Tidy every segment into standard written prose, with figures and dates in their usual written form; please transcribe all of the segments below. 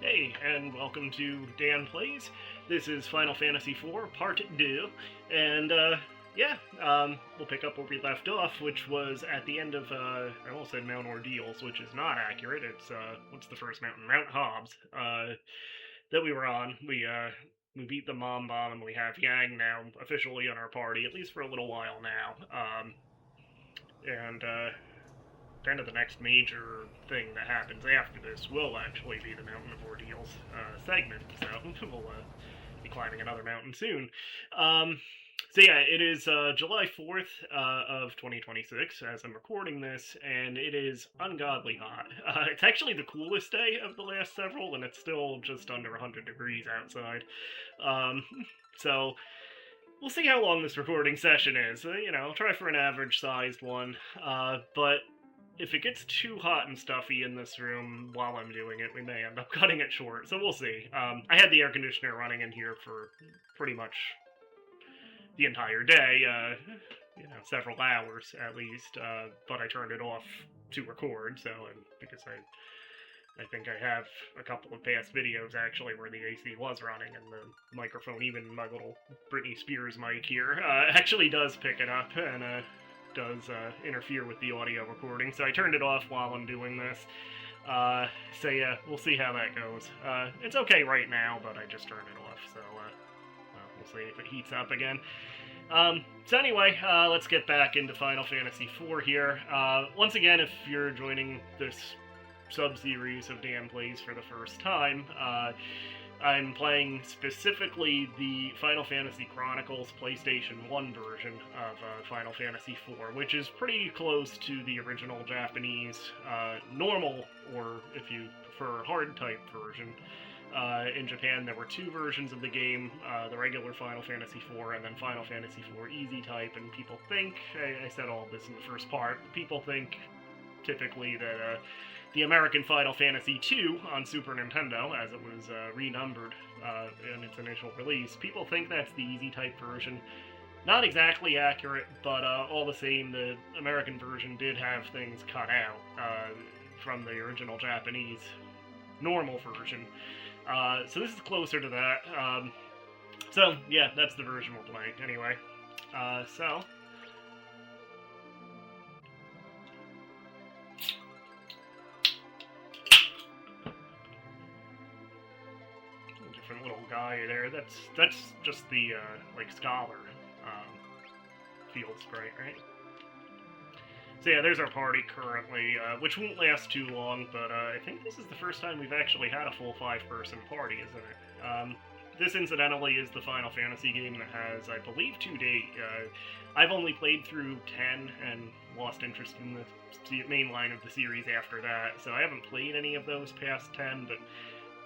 Hey, and welcome to DanPlays. This is Final Fantasy IV Part 2, and we'll pick up where we left off, which was at the end of, I almost said Mount Ordeals, which is not accurate. It's, what's the first mountain? Mount Hobbs, that we were on. We beat the Mom Bomb, and we have Yang now officially in our party, at least for a little while now. Kind of the next major thing that happens after this will actually be the Mountain of Ordeals segment, so we'll be climbing another mountain soon. It is July 4th of 2026 as I'm recording this, and it is ungodly hot. It's actually the coolest day of the last several, and it's still just under 100 degrees outside. So we'll see how long this recording session is. I'll try for an average-sized one, but if it gets too hot and stuffy in this room while I'm doing it, we may end up cutting it short, so we'll see. I had the air conditioner running in here for pretty much the entire day, several hours at least, but I turned it off to record, because I think I have a couple of past videos actually where the AC was running and the microphone, even my little Britney Spears mic here, actually does pick it up and does interfere with the audio recording, so I turned it off while I'm doing this. We'll see how that goes. It's okay right now, but I just turned it off, so we'll see if it heats up again. Let's get back into Final Fantasy IV here. Once again, if you're joining this sub-series of DanPlays for the first time, I'm playing specifically the Final Fantasy Chronicles PlayStation 1 version of Final Fantasy IV, which is pretty close to the original Japanese normal, or if you prefer, hard-type version. In Japan, there were two versions of the game, the regular Final Fantasy IV and then Final Fantasy IV Easy Type, and people think, I said all this in the first part, people think typically that the American Final Fantasy II on Super Nintendo, as it was renumbered in its initial release, people think that's the Easy Type version. Not exactly accurate, but all the same, the American version did have things cut out from the original Japanese normal version. So this is closer to that. That's the version we're playing. Anyway, different little guy there. That's just the scholar field sprite, right? So there's our party currently, which won't last too long, but I think this is the first time we've actually had a full 5-person party, isn't it? This, incidentally, is the Final Fantasy game that has, I believe, to date. I've only played through 10 and lost interest in the main line of the series after that, so I haven't played any of those past 10, but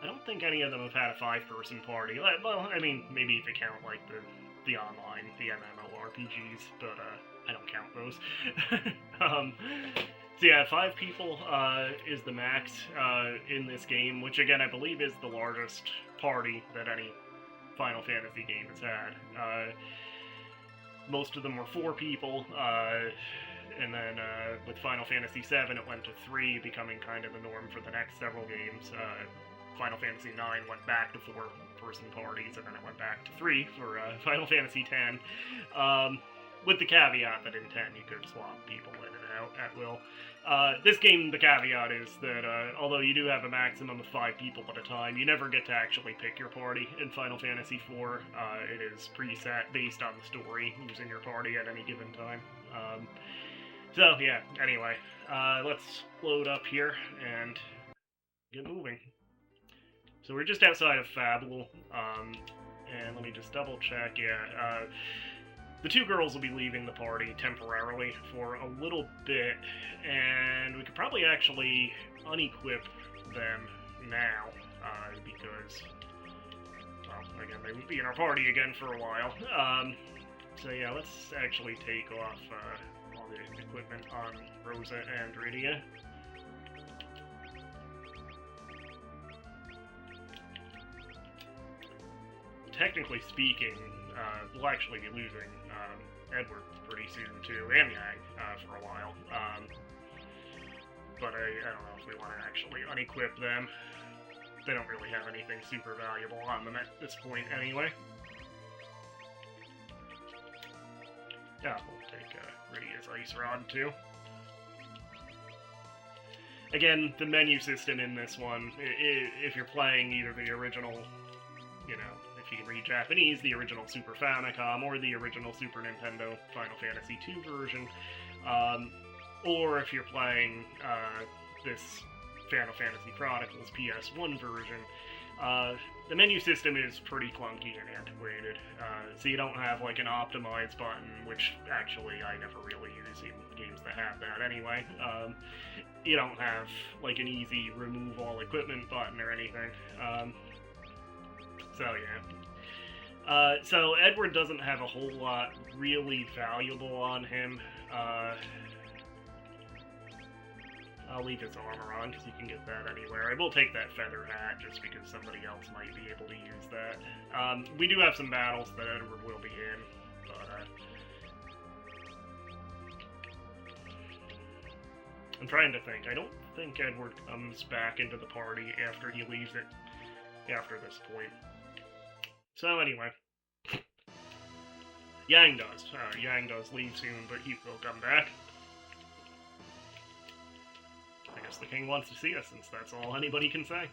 I don't think any of them have had a 5-person party. Well, I mean, maybe if you count, the online, the MMORPGs, but I don't count those. 5 people is the max in this game, which again I believe is the largest party that any Final Fantasy game has had. Most of them were 4 people, and then with Final Fantasy VII it went to 3, becoming kind of the norm for the next several games. Final Fantasy IX went back to 4-person parties, and then it went back to 3 for Final Fantasy X. With the caveat that in 10 you could swap people in and out at will. This game, the caveat is that although you do have a maximum of 5 people at a time, you never get to actually pick your party in Final Fantasy IV. It is preset based on the story, using your party at any given time. Let's load up here and get moving. So we're just outside of Fabul, and let me just double check, the 2 girls will be leaving the party temporarily for a little bit, and we could probably actually unequip them now, because, well, again, they won't be in our party again for a while. Let's actually take off all the equipment on Rosa and Rydia. Technically speaking, we'll actually be losing Edward pretty soon too, and Yang for a while. But I don't know if we want to actually unequip them. they don't really have anything super valuable on them at this point anyway. Yeah, we'll take Rydia's Ice Rod too. Again, the menu system in this one, if you're playing either the original, you know, if you can read Japanese, the original Super Famicom, or the original Super Nintendo Final Fantasy II version, or if you're playing this Final Fantasy Chronicles PS1 version, the menu system is pretty clunky and antiquated, so you don't have like an optimize button, which actually I never really use in games that have that anyway. You don't have like an easy remove all equipment button or anything. So yeah. So Edward doesn't have a whole lot really valuable on him. I'll leave his armor on, because you can get that anywhere. I will take that feather hat, just because somebody else might be able to use that. We do have some battles that Edward will be in, but I'm trying to think. I don't think Edward comes back into the party after he leaves it, after this point. So anyway. Yang does. Yang does leave soon, but he will come back. I guess the king wants to see us, since that's all anybody can say.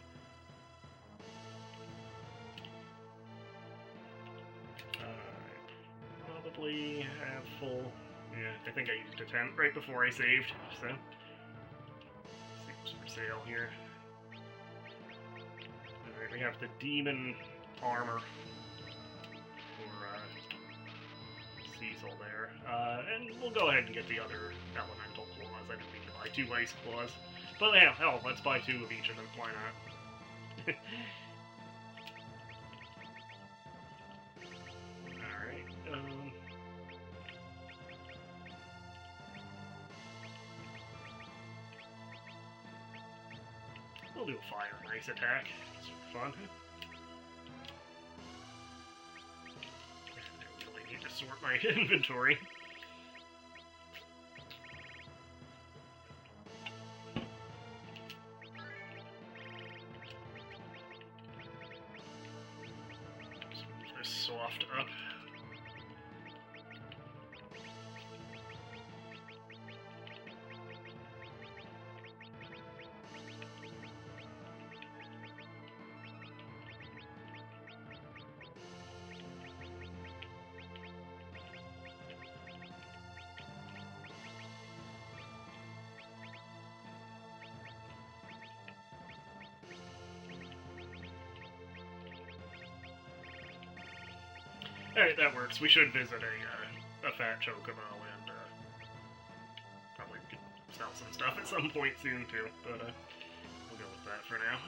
Probably have full... Yeah, I think I used a tent right before I saved, so... Seems for sale here. Alright, we have the demon armor for Cecil there. And we'll go ahead and get the other elemental claws. I didn't mean to buy 2 ice claws. But yeah, hell, let's buy 2 of each of them. Why not? Alright, we'll do a fire and ice attack. It's fun. I really need to sort my inventory. Soft up. Alright, that works. We should visit a fat chocobo and probably we could sell some stuff at some point soon too, but we'll go with that for now.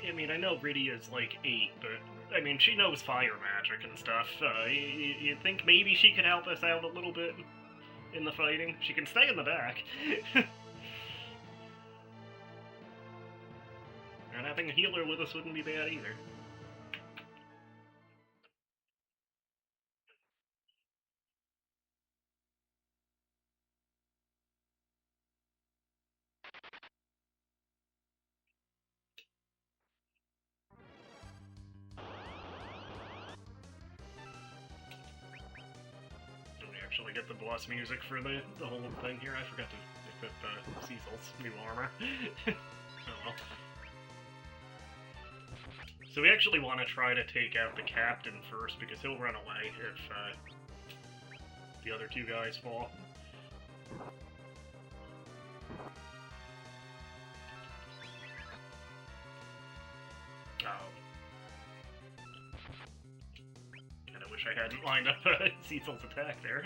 I mean, I know Rydia's like 8, but, I mean, she knows fire magic and stuff. You think maybe she could help us out a little bit in the fighting? She can stay in the back. And having a healer with us wouldn't be bad either. Do we actually get the boss music for the whole thing here? I forgot to with Cecil's new armor. Oh well. So we actually want to try to take out the captain first, because he'll run away if the other two guys fall. Kinda wish I hadn't lined up Cecil's attack there.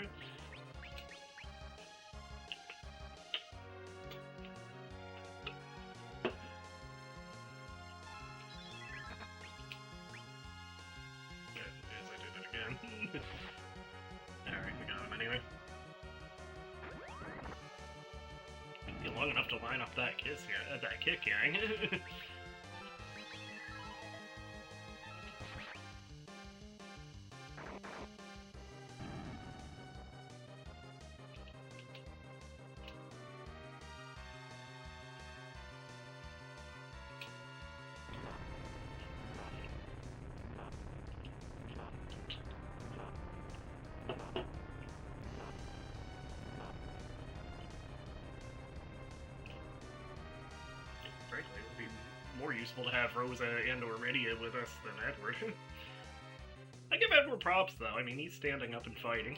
Alright, we got him anyway. Be long enough to line up that kick, gang. Frankly, it would be more useful to have Rosa and or Rydia with us than Edward. I give Edward props, though. I mean, he's standing up and fighting.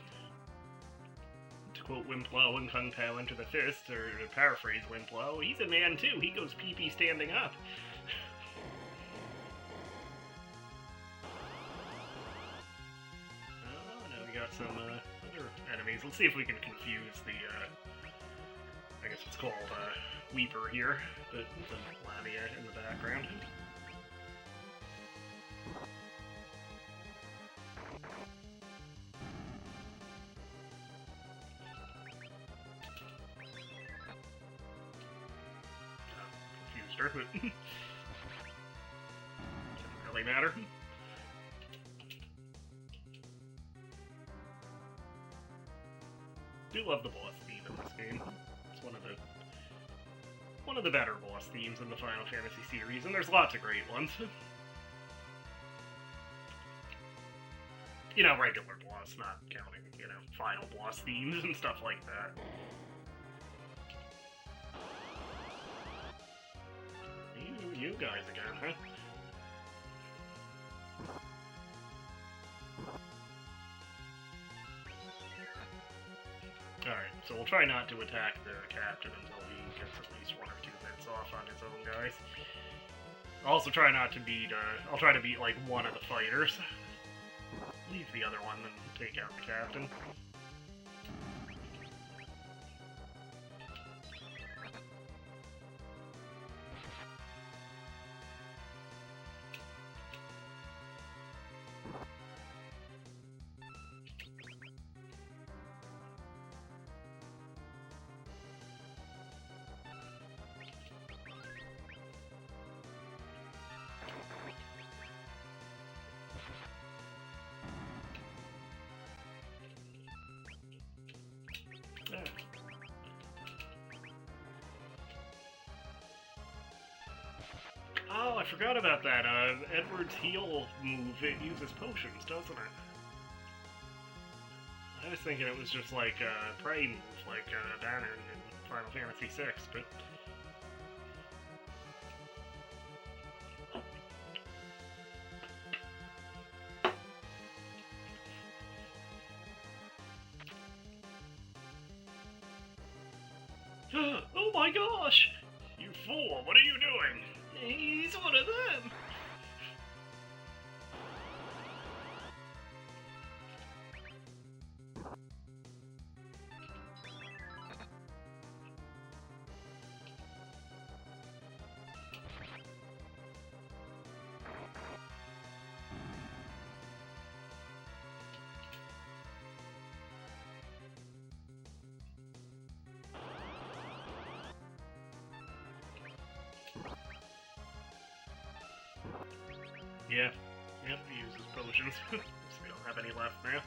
To quote Wimplo and Kung Pao Enter the Fist, or to paraphrase Wimplo, he's a man, too. He goes pee-pee standing up. Oh, no, we got some other enemies. Let's see if we can confuse the, I guess it's called, Weeper here, but the Lamia in the background. Confused her, but doesn't really matter. Do love the boss theme in this game. It's one of the better boss themes in the Final Fantasy series, and there's lots of great ones. You know, regular boss, not counting, you know, final boss themes and stuff like that. You guys again, huh? Alright, so we'll try not to attack the captain until he gets at least 1 or 2 hits off on his own guys. I'll also try not to beat, I'll try to beat, like, one of the fighters. Leave the other one and take out the captain. Oh, I forgot about that. Edward's heal move, it uses potions, doesn't it? I was thinking it was just like a prey move, like Banner in Final Fantasy VI, but... Oh my gosh! You fool, what are you doing? He's one of them! Yeah. Yep, he uses potions. So we don't have any left now.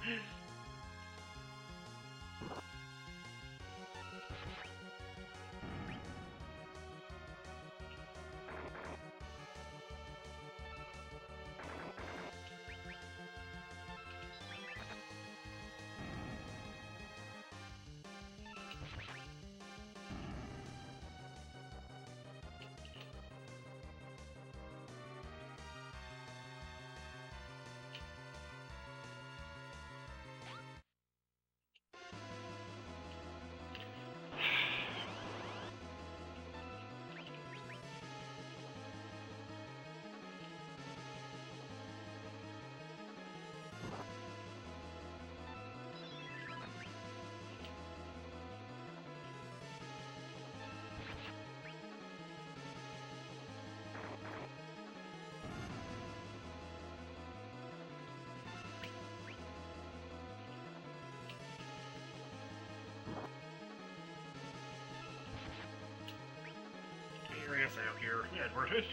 this out here, Edward.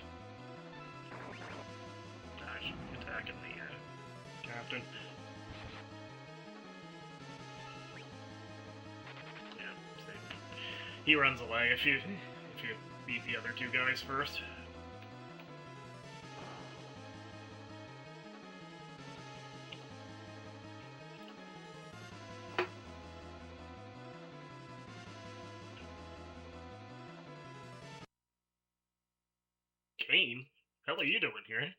Gosh, attacking the captain. Yeah, he runs away if you beat the other two guys first. Kane? Hell are you doing here?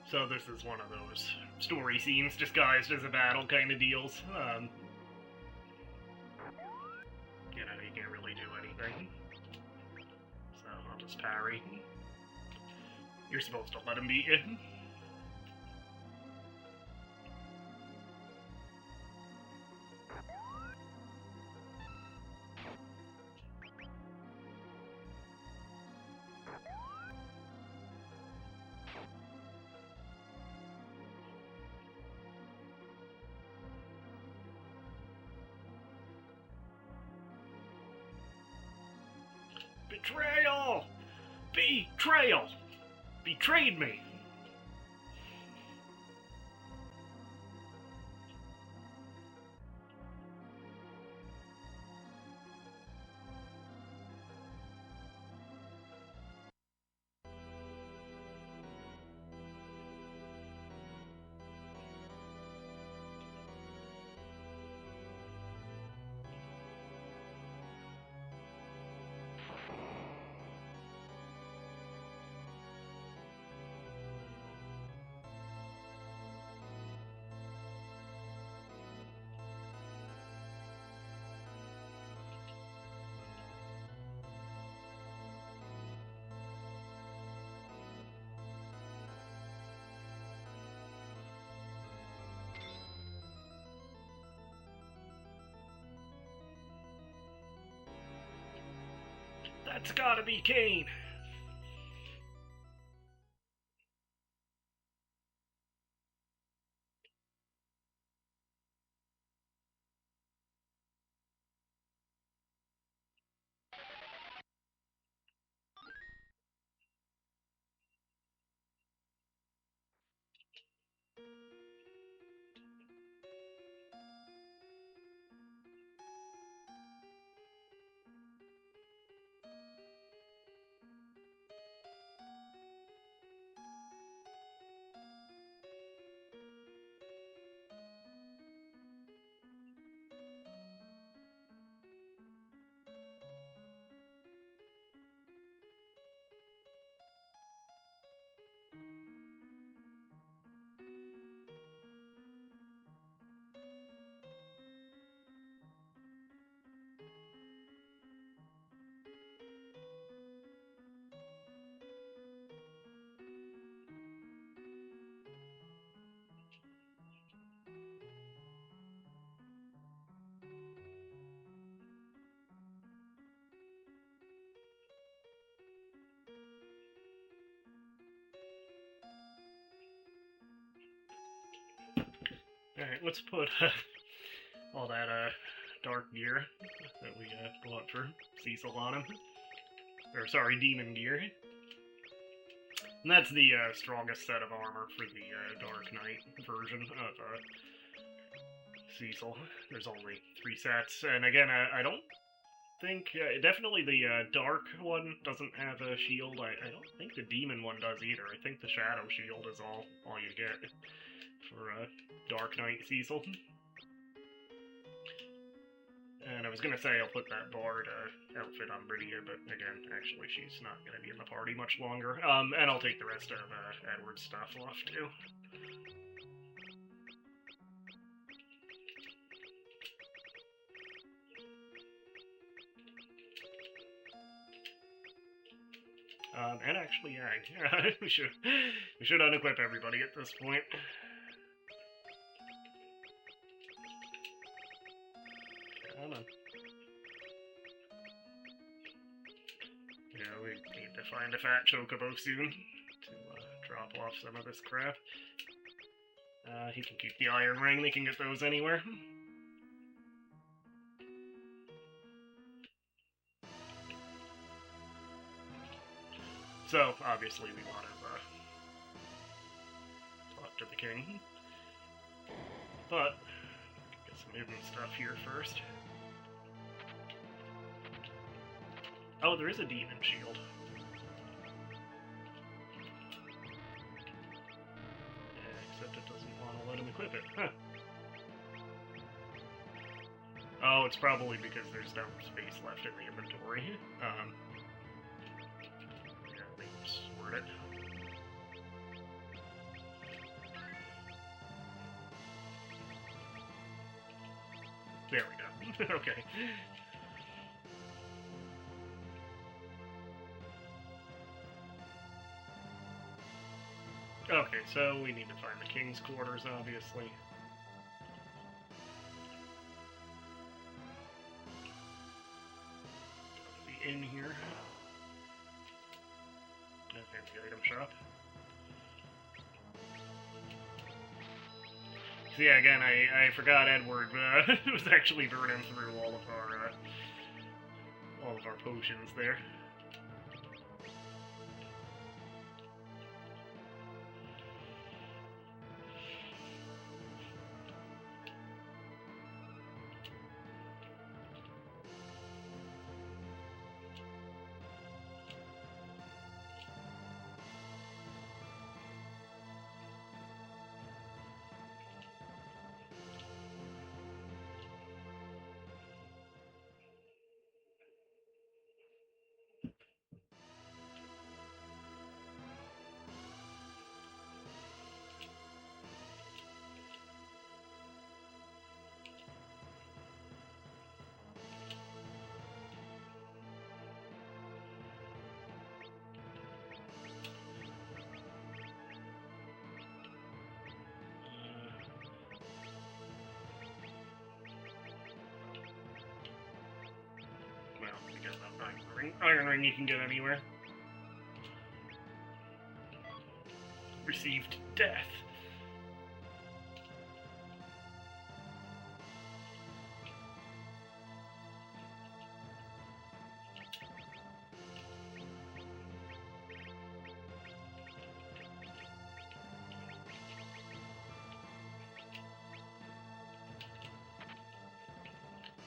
So this is one of those story scenes disguised as a battle kind of deals. You know, you can't really do anything. So I'll just parry. You're supposed to let him beat you. Betrayal! Betrayal! Betrayed me! That's gotta be Kane! Alright, let's put all that dark gear that we bought for Cecil on him. Or, sorry, demon gear. And that's the strongest set of armor for the Dark Knight version of Cecil. There's only 3 sets. And again, I don't think... definitely the Dark one doesn't have a shield. I don't think the Demon one does either. I think the Shadow Shield is all you get for Dark Knight Cecil. And I was gonna say I'll put that Bard outfit on Bridia, but again, actually she's not gonna be in the party much longer. And I'll take the rest of Edward's stuff off too. And actually, yeah, we should unequip everybody at this point. Come on. Yeah, we need to find a fat chocobo soon drop off some of this crap. He can keep the iron ring, they can get those anywhere. So, obviously, we want to talk to the king. But, get some hidden stuff here first. Oh, there is a demon shield. Yeah, except it doesn't want to let him equip it. Huh. Oh, it's probably because there's no space left in the inventory. Yeah, let me sort it. There we go. Okay. Okay, so we need to find the king's quarters, obviously. Go to the inn here. There's the item shop. So yeah, again, I forgot Edward was actually burning through all of our potions there. Iron ring you can get anywhere. Received death.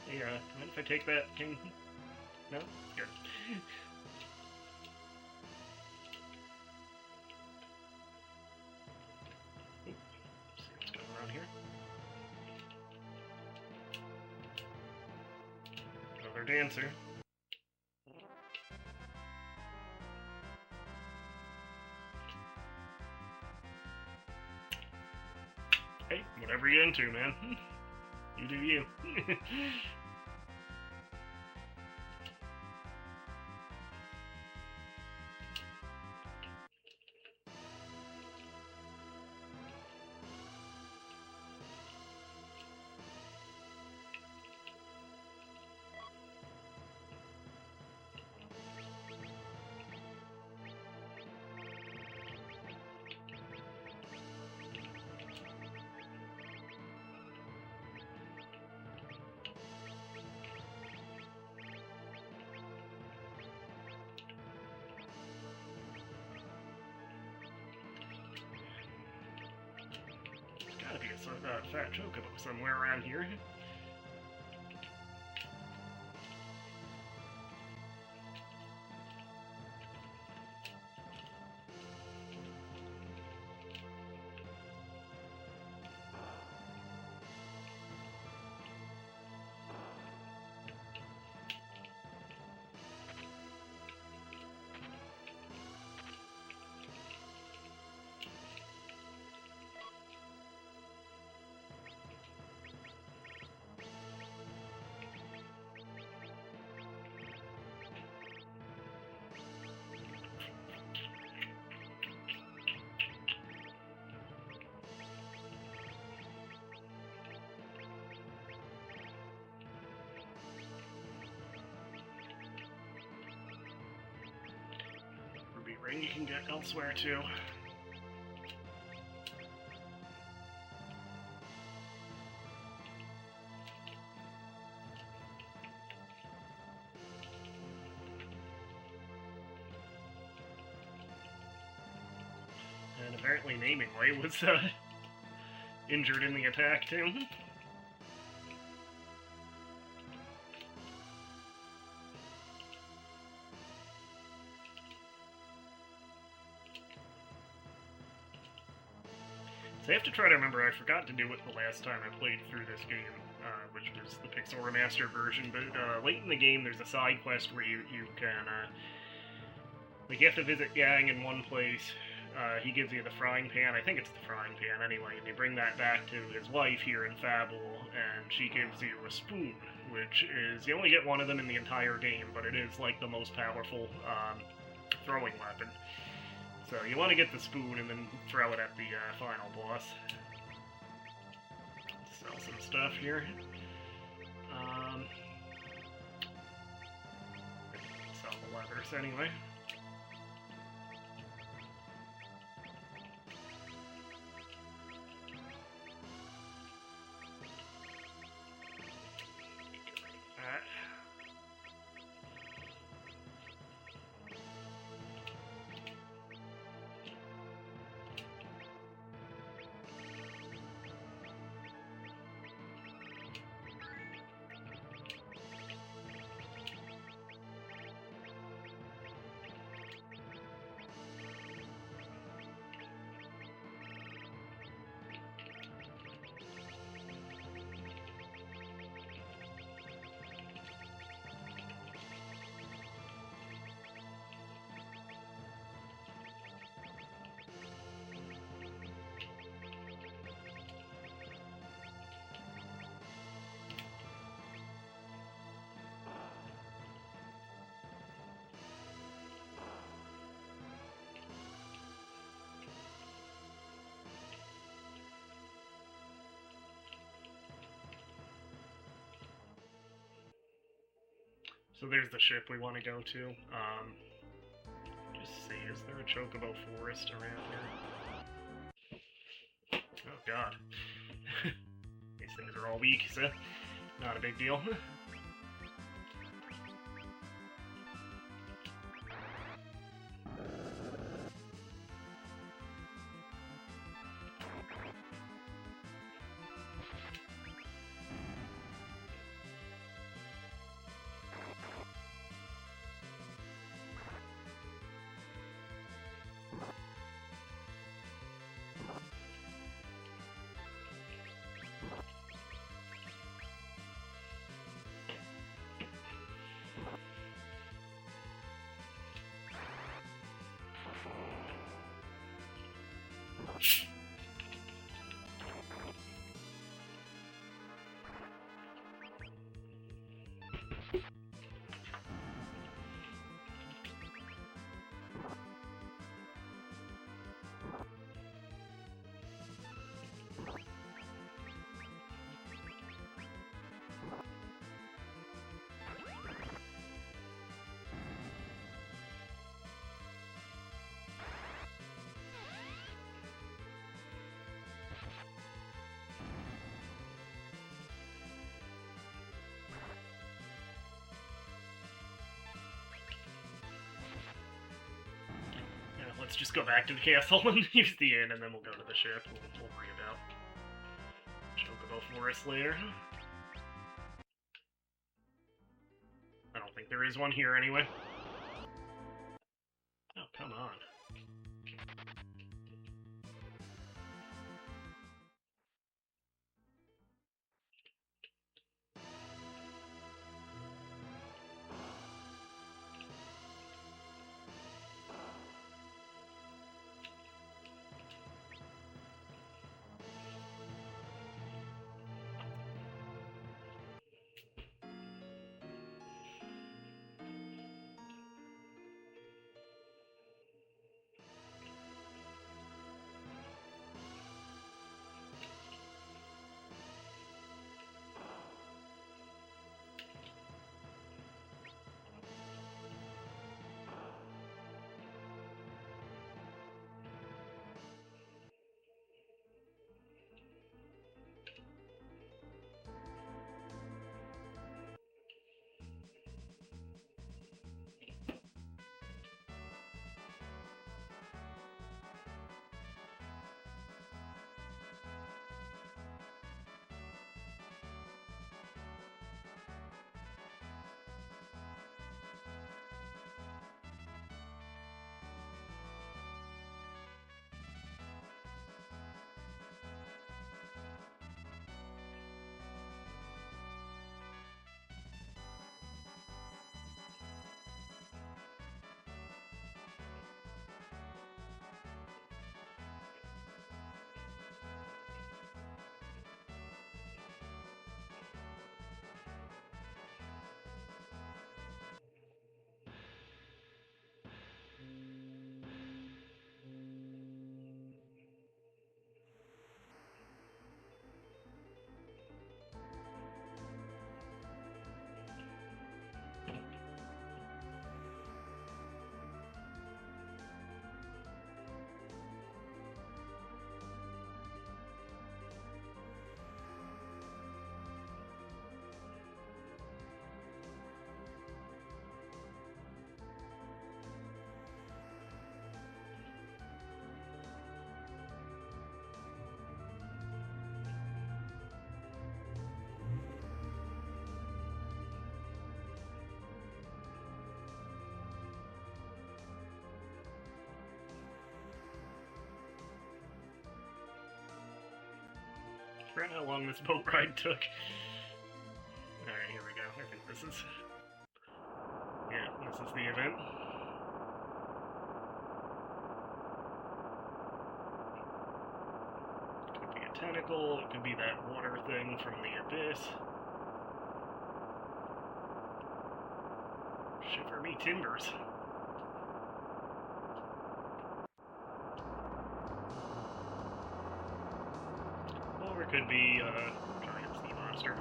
Hey, mind if I take that king? No? Good. See what's going on here. Another dancer. Hey, whatever you're into, man. You do you. Gotta be a fat chocobo somewhere around here. Ring you can get elsewhere too. apparently Namingway was injured in the attack too. So I have to try to remember, I forgot to do it the last time I played through this game, which was the Pixel Remastered version, but late in the game there's a side quest where you can, like, you have to visit Yang in one place. He gives you the frying pan, I think it's the frying pan anyway, and you bring that back to his wife here in Fabul, and she gives you a spoon, which is, you only get one of them in the entire game, but it is like the most powerful throwing weapon. So you want to get the spoon and then throw it at the final boss. Sell some stuff here. Sell the leathers anyway. So there's the ship we want to go to. Just see, is there a chocobo forest around here? Oh god. These things are all weak, so not a big deal. Let's just go back to the castle and use the inn, and then we'll go to the ship. We'll worry about Chocobo Forest later. I don't think there is one here anyway. Oh, come on. forgot how long this boat ride took. Alright, here we go. I think this is... Yeah, this is the event. It could be a tentacle, it could be that water thing from the abyss. Shiver me timbers. Or it could be giant sea monster.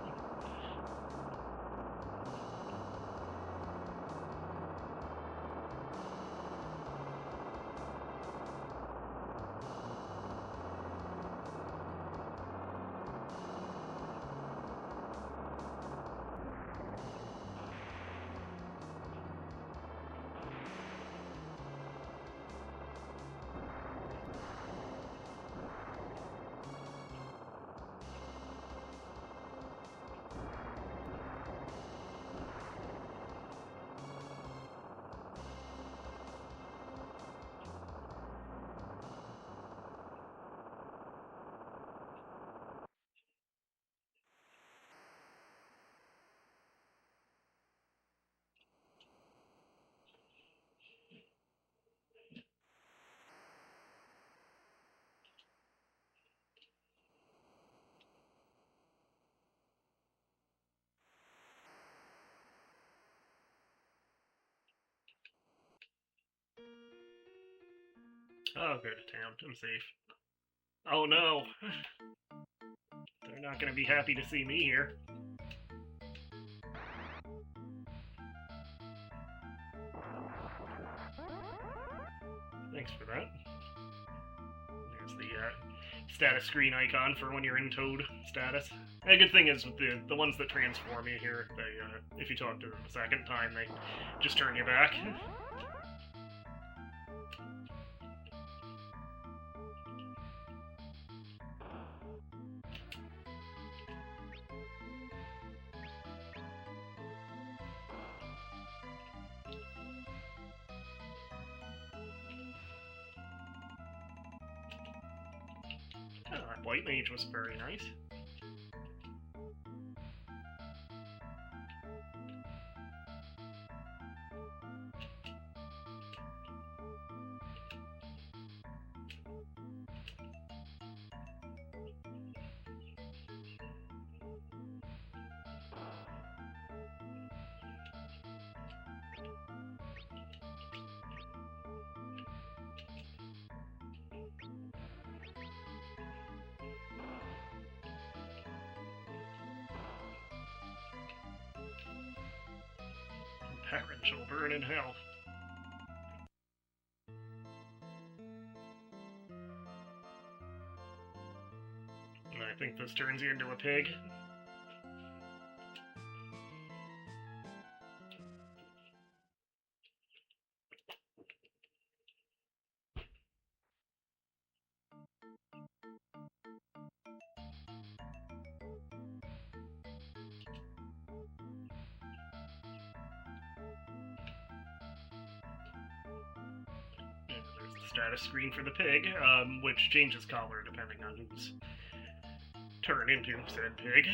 Oh, good. Damn, I'm safe. Oh no! They're not gonna be happy to see me here. Thanks for that. There's the status screen icon for when you're in Toad status. And the good thing is with the ones that transform you here, they if you talk to them a second time, they just turn you back. Oh, that white mage was very nice. Parent shall burn in hell. And I think this turns you into a pig. Status screen for the pig, which changes color depending on who's turned into said pig.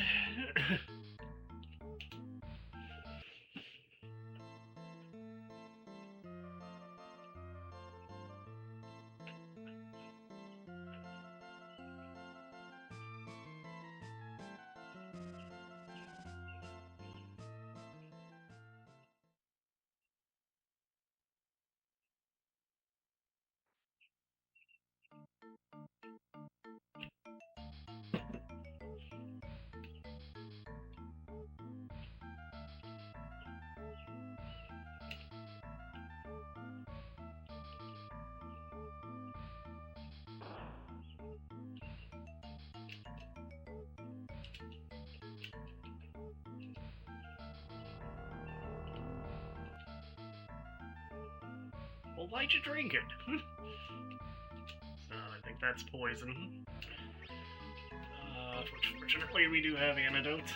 Well, why'd you drink it? I think that's poison. Fortunately, we do have antidotes.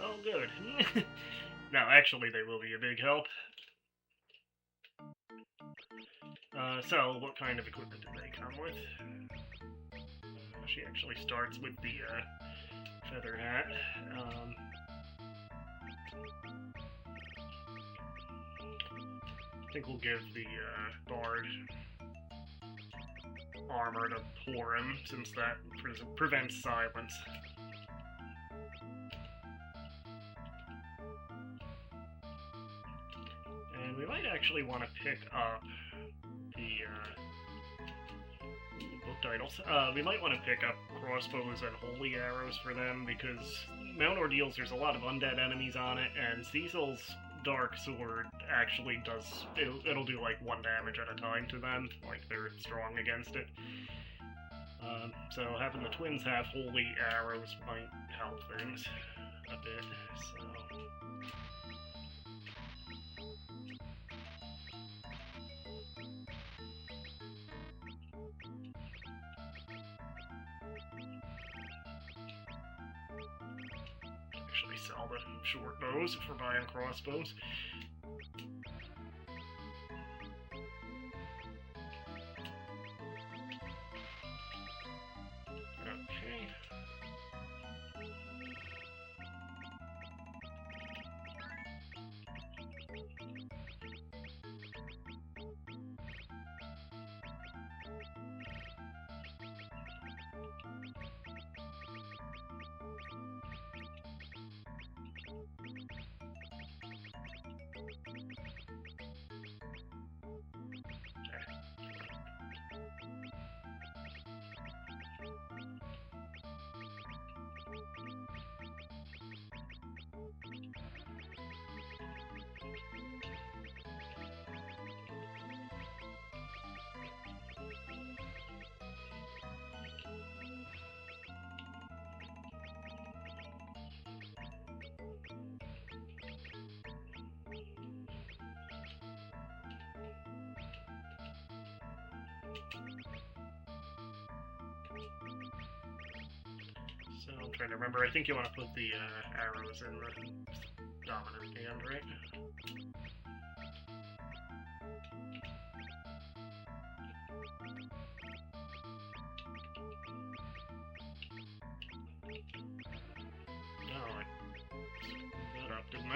Well, good. No, actually, they will be a big help. So, what kind of equipment do they come with? She actually starts with the feather hat. I think we'll give the bard armor to pour him, since that prevents silence. And we might actually want to pick up the book titles. We might want to pick up crossbows and holy arrows for them, because Mount Ordeals, there's a lot of undead enemies on it, and Cecil's dark sword actually does, it'll do like 1 damage at a time to them, like they're strong against it. So having the twins have holy arrows might help things a bit, so... Actually sell the short bows if we're buying crossbows. Okay. So I'm trying to remember. I think you want to put the arrows in the dominant hand, right? Oh, I screwed that up, didn't I?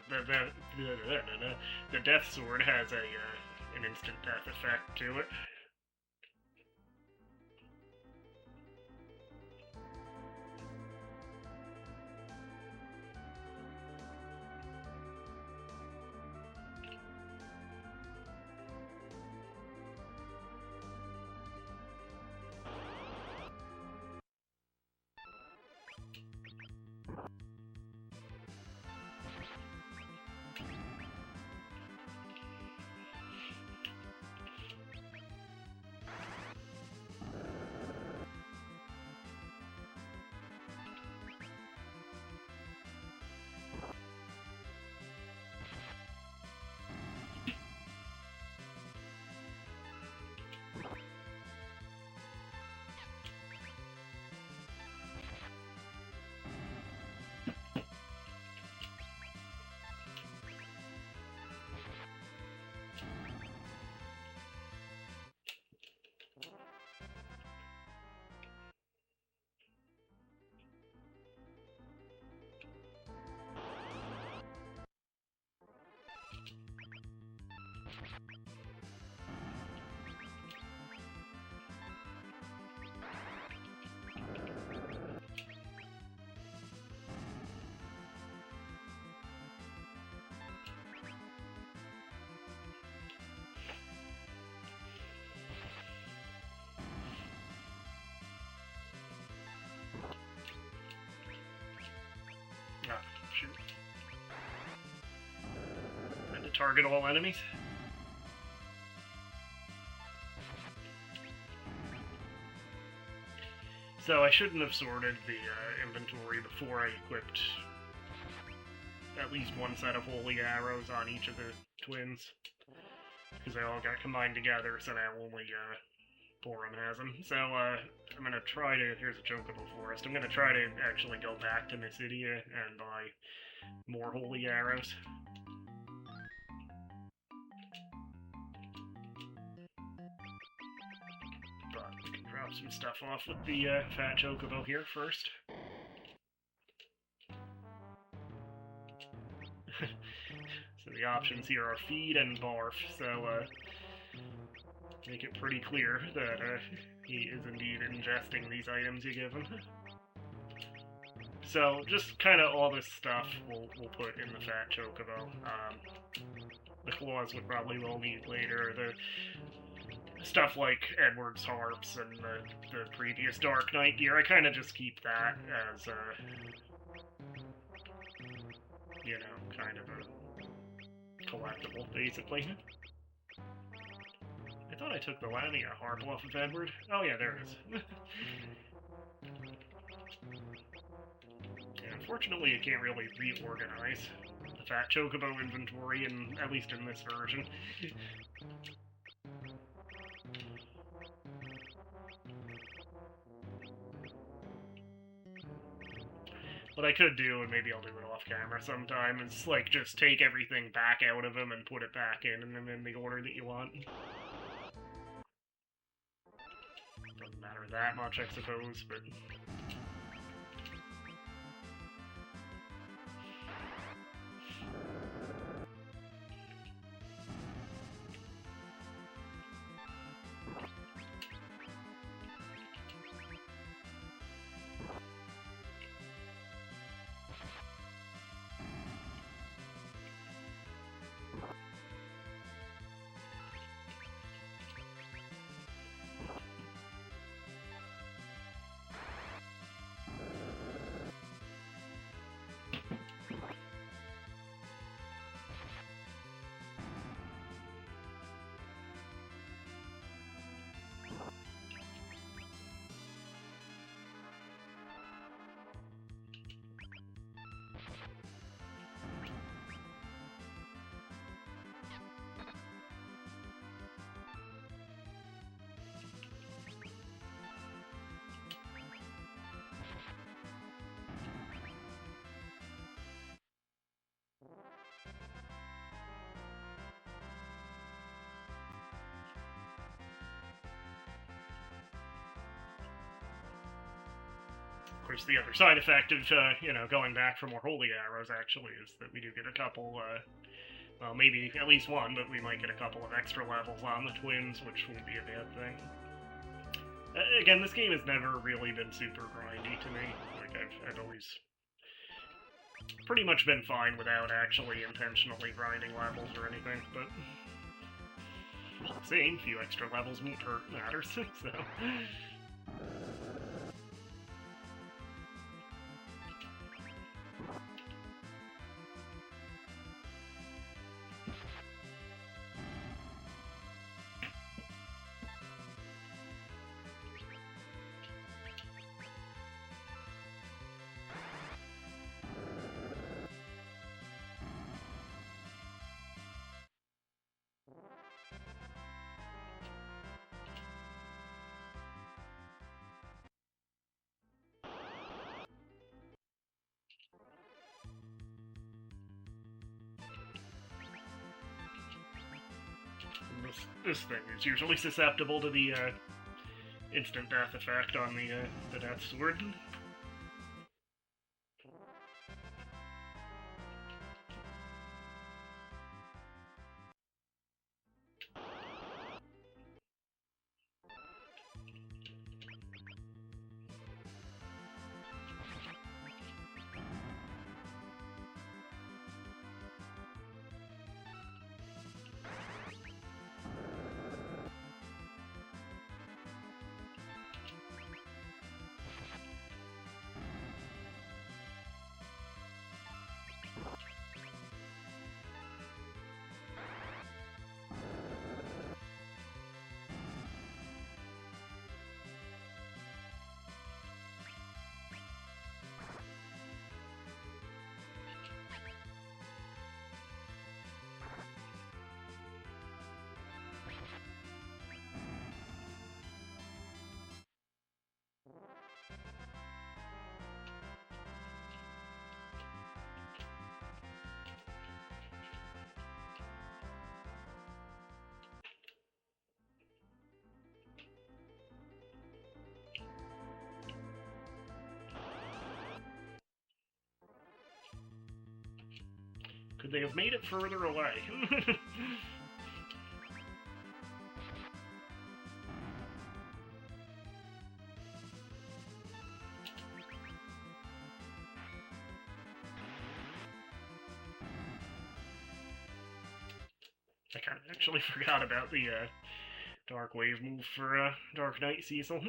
Yeah, the Death Sword has an instant death effect to it. target all enemies. So I shouldn't have sorted the inventory before I equipped at least one set of holy arrows on each of the twins, because they all got combined together, so now only Borum has them. So I'm gonna try to, here's a Chocobo Forest, I'm gonna try to actually go back to Mysidia and buy more holy arrows. But we can drop some stuff off with the fat Chocobo here first. So the options here are feed and barf, so make it pretty clear that he is indeed ingesting these items you give him. So just kind of all this stuff we'll put in the fat Chocobo. The claws we probably will need later. The stuff like Edward's harps and the previous Dark Knight gear, I kind of just keep that as you know, kind of a collectible, basically. I thought I took the Lamia harp off of Edward. Oh yeah, there it is. Yeah, unfortunately, it can't really reorganize the fat Chocobo inventory, at least in this version. What I could do, and maybe I'll do it off camera sometime, is like just take everything back out of him and put it back in, and then in the order that you want. Doesn't matter that much, I suppose, but... Of course, the other side effect of, you know, going back for more holy arrows, actually, is that we do get a couple, well, maybe at least one, but we might get a couple of extra levels on the twins, which won't be a bad thing. Again, this game has never really been super grindy to me. Like, I've always pretty much been fine without actually intentionally grinding levels or anything, but... Same, few extra levels won't hurt matters, so... This thing is usually susceptible to the instant death effect on the death sword. Could they have made it further away? I kind of actually forgot about the Dark Wave move for Dark Knight Cecil.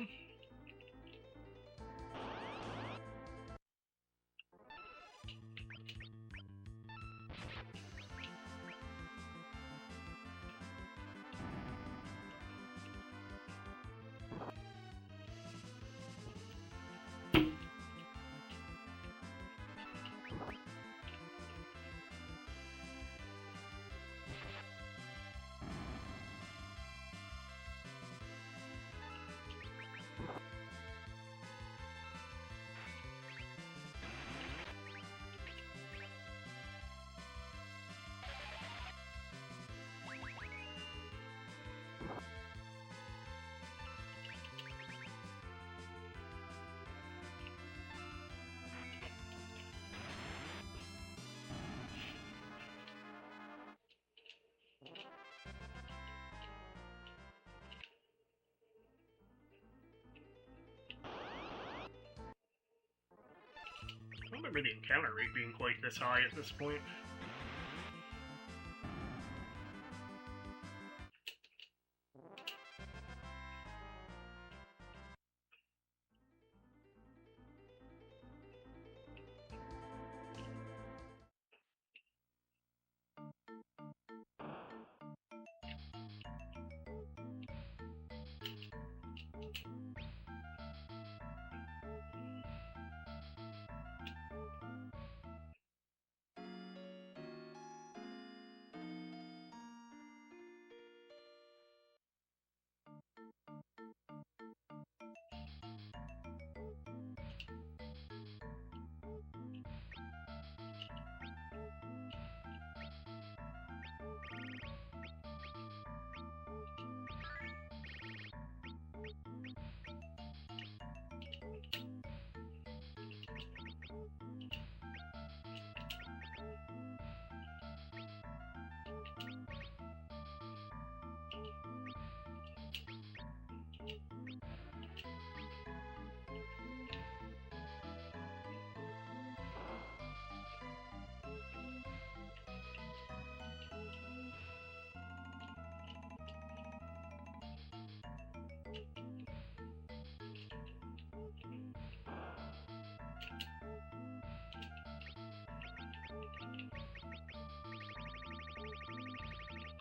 I don't remember the encounter rate being quite this high at this point.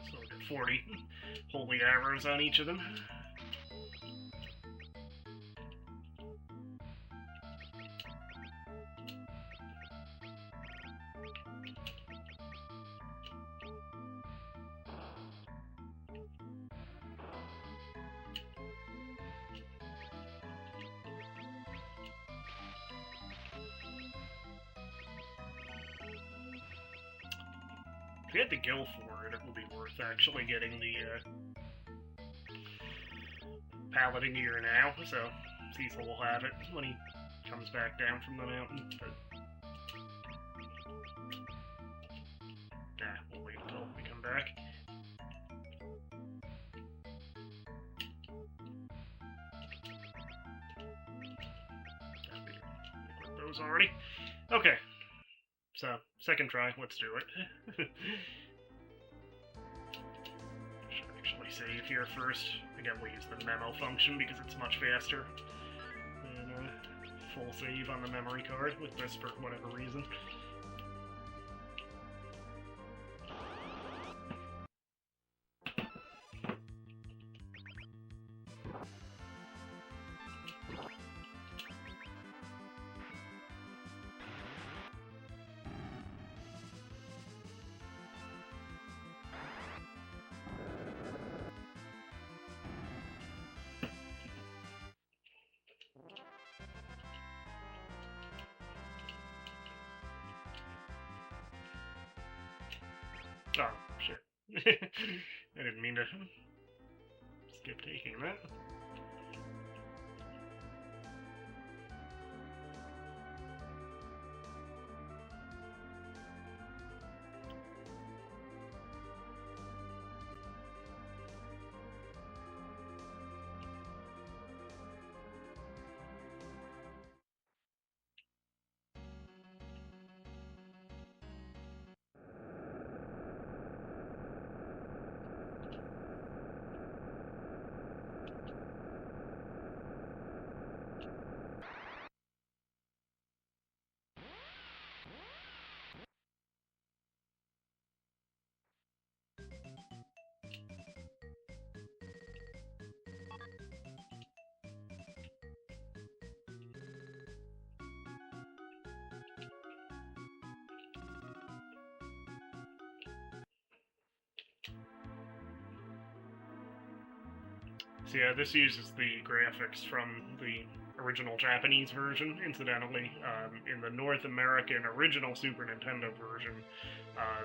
So we'll get 40 holy arrows on each of them. If you had the Gil for it, it would be worth actually getting the Paladin gear now, so Cecil will have it when he comes back down from the mountain, but... Nah, we'll wait until we come back. Equip those already. Okay. So, second try, let's do it. Should actually save here first. Again, we'll use the memo function because it's much faster than full save on the memory card with this for whatever reason. Oh, shit. I didn't mean to skip taking that. So yeah, this uses the graphics from the original Japanese version. Incidentally, in the North American original Super Nintendo version,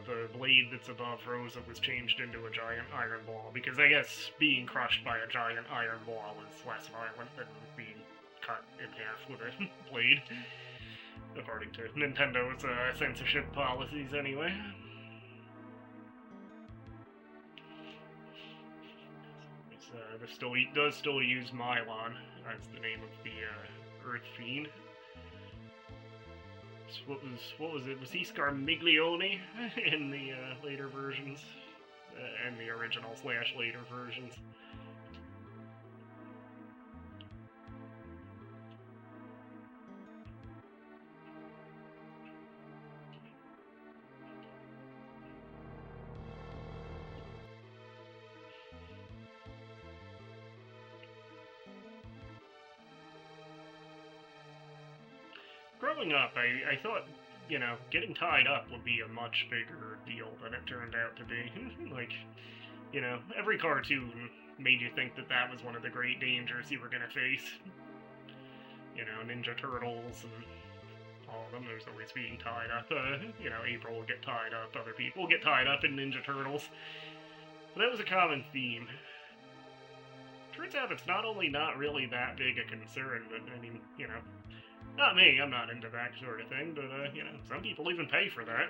the blade that's above Rosa was changed into a giant iron ball, because I guess being crushed by a giant iron ball is less violent than being cut in half with a blade, according to Nintendo's censorship policies anyway. This does still use Mylon as the name of the Earth Fiend. So what was it? Was he Scarmiglione in the later versions, and the original / later versions? Growing up, I thought, you know, getting tied up would be a much bigger deal than it turned out to be. Like, you know, every cartoon made you think that that was one of the great dangers you were going to face. You know, Ninja Turtles and all of them, there's always being tied up. You know, April will get tied up, other people will get tied up in Ninja Turtles. But that was a common theme. Turns out it's not only not really that big a concern, but, I mean, you know, not me, I'm not into that sort of thing, but, you know, some people even pay for that.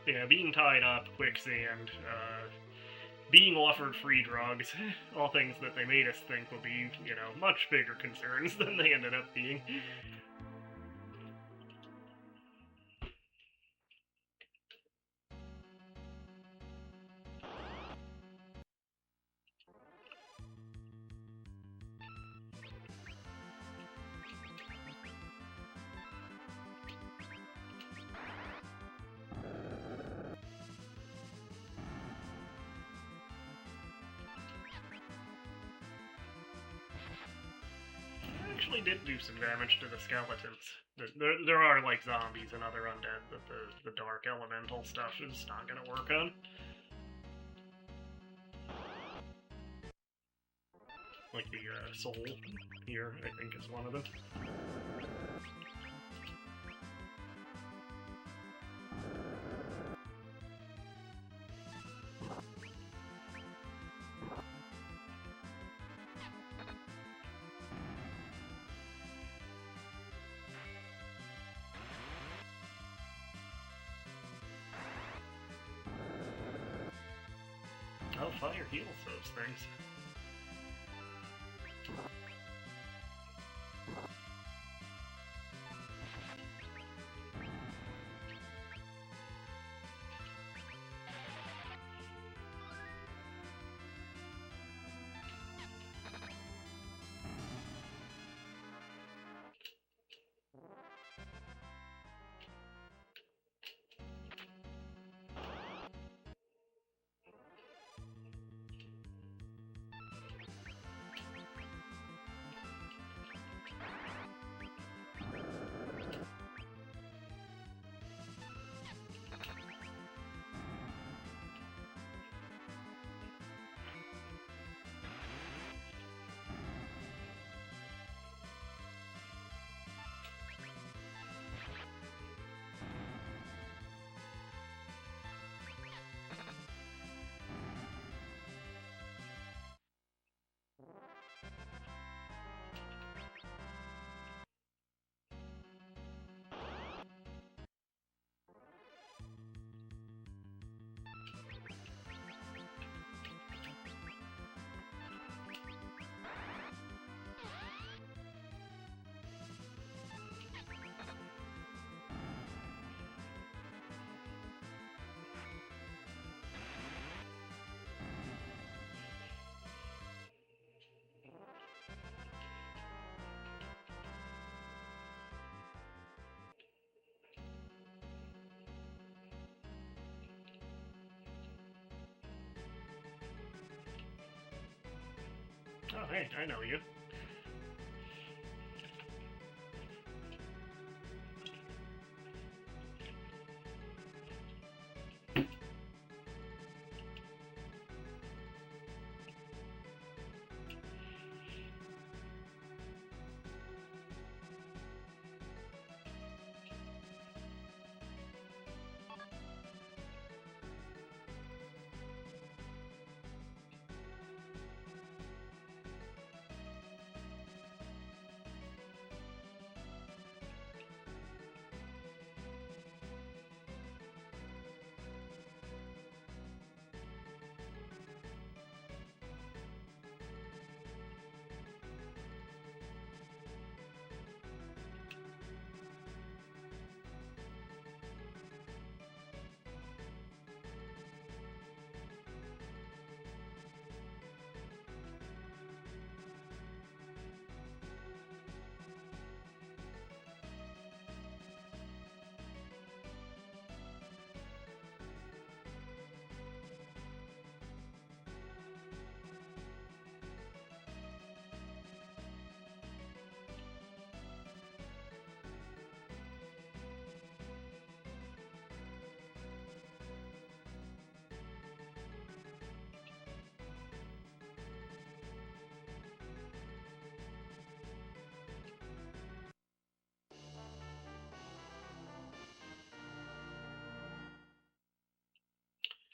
Yeah, being tied up, quicksand, being offered free drugs, all things that they made us think would be, you know, much bigger concerns than they ended up being. Actually did do some damage to the skeletons. There are, like, zombies and other undead that the dark elemental stuff is not gonna work on. Like the soul here, I think, is one of them. Oh, fire heals those things. Oh, hey, I know you.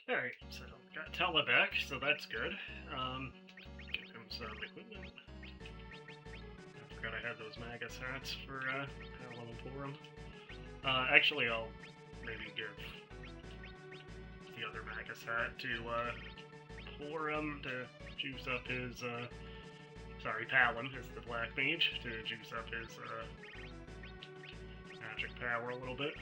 Alright, so got Tella back, so that's good. Give him some equipment. I forgot I had those Magus hats for Paladin and Forum. Actually, I'll maybe give the other Magus hat to Forum to juice up his, sorry, Paladin is the Black Mage, to juice up his magic power a little bit.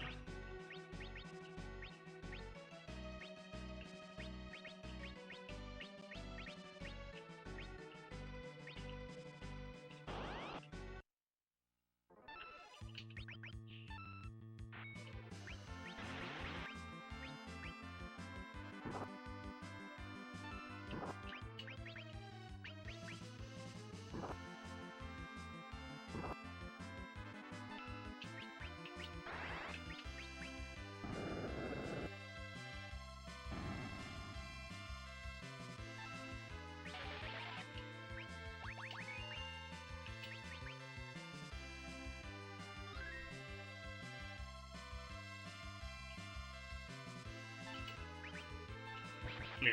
Yeah,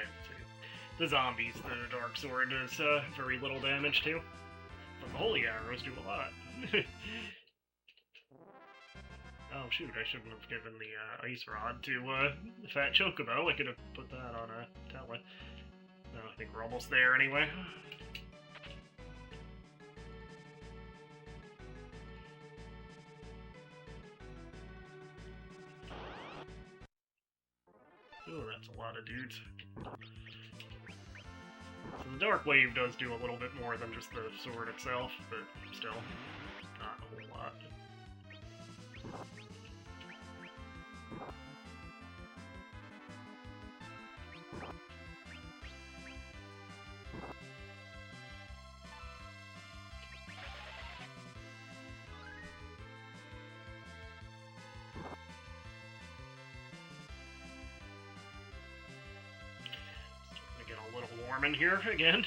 the zombies, the Dark Sword does very little damage to, but the Holy Arrows do a lot. Oh shoot, I shouldn't have given the Ice Rod to the Fat Chocobo. I could have put that on a Tella. No, I think we're almost there anyway. Ooh, that's a lot of dudes. So the Dark Wave does do a little bit more than just the sword itself, but still, not a whole lot. Get a little warm in here again.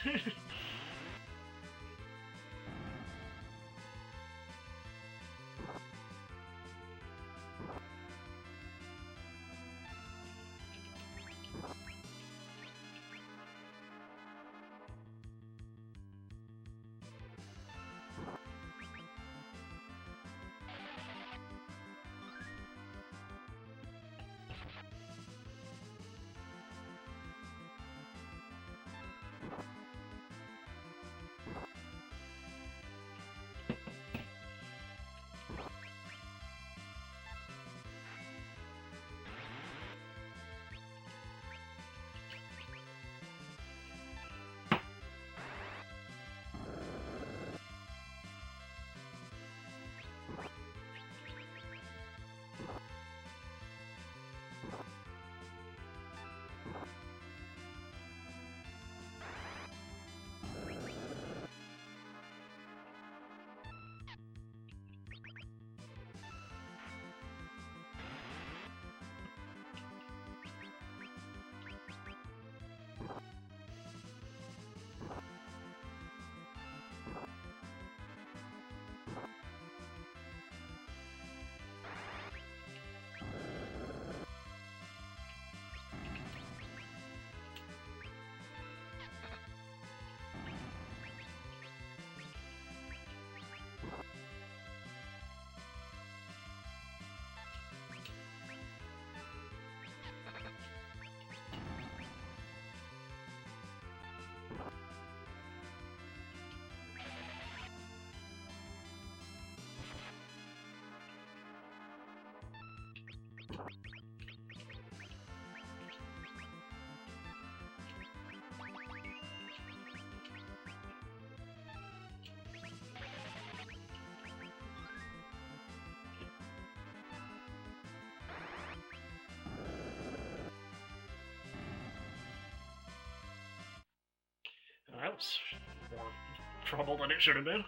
That was more trouble than it should have been.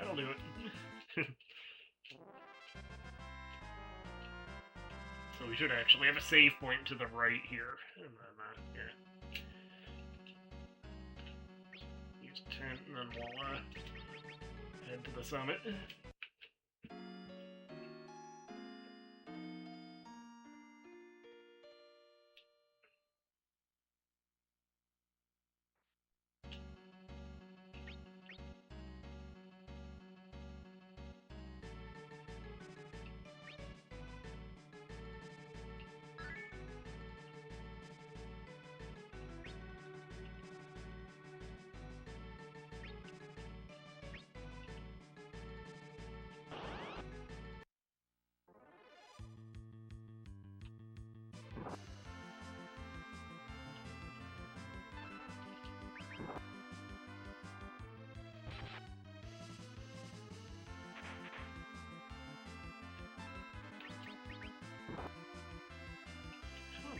That'll do it. So we should actually have a save point to the right here. And then, yeah. Use tent, and then we'll head to the summit.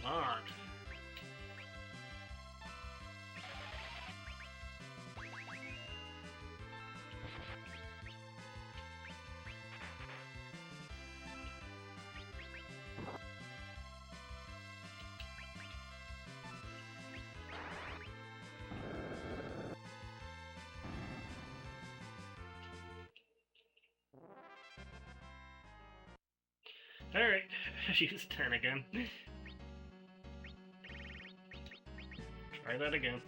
Come on. Alright, use 10 again. Try that again.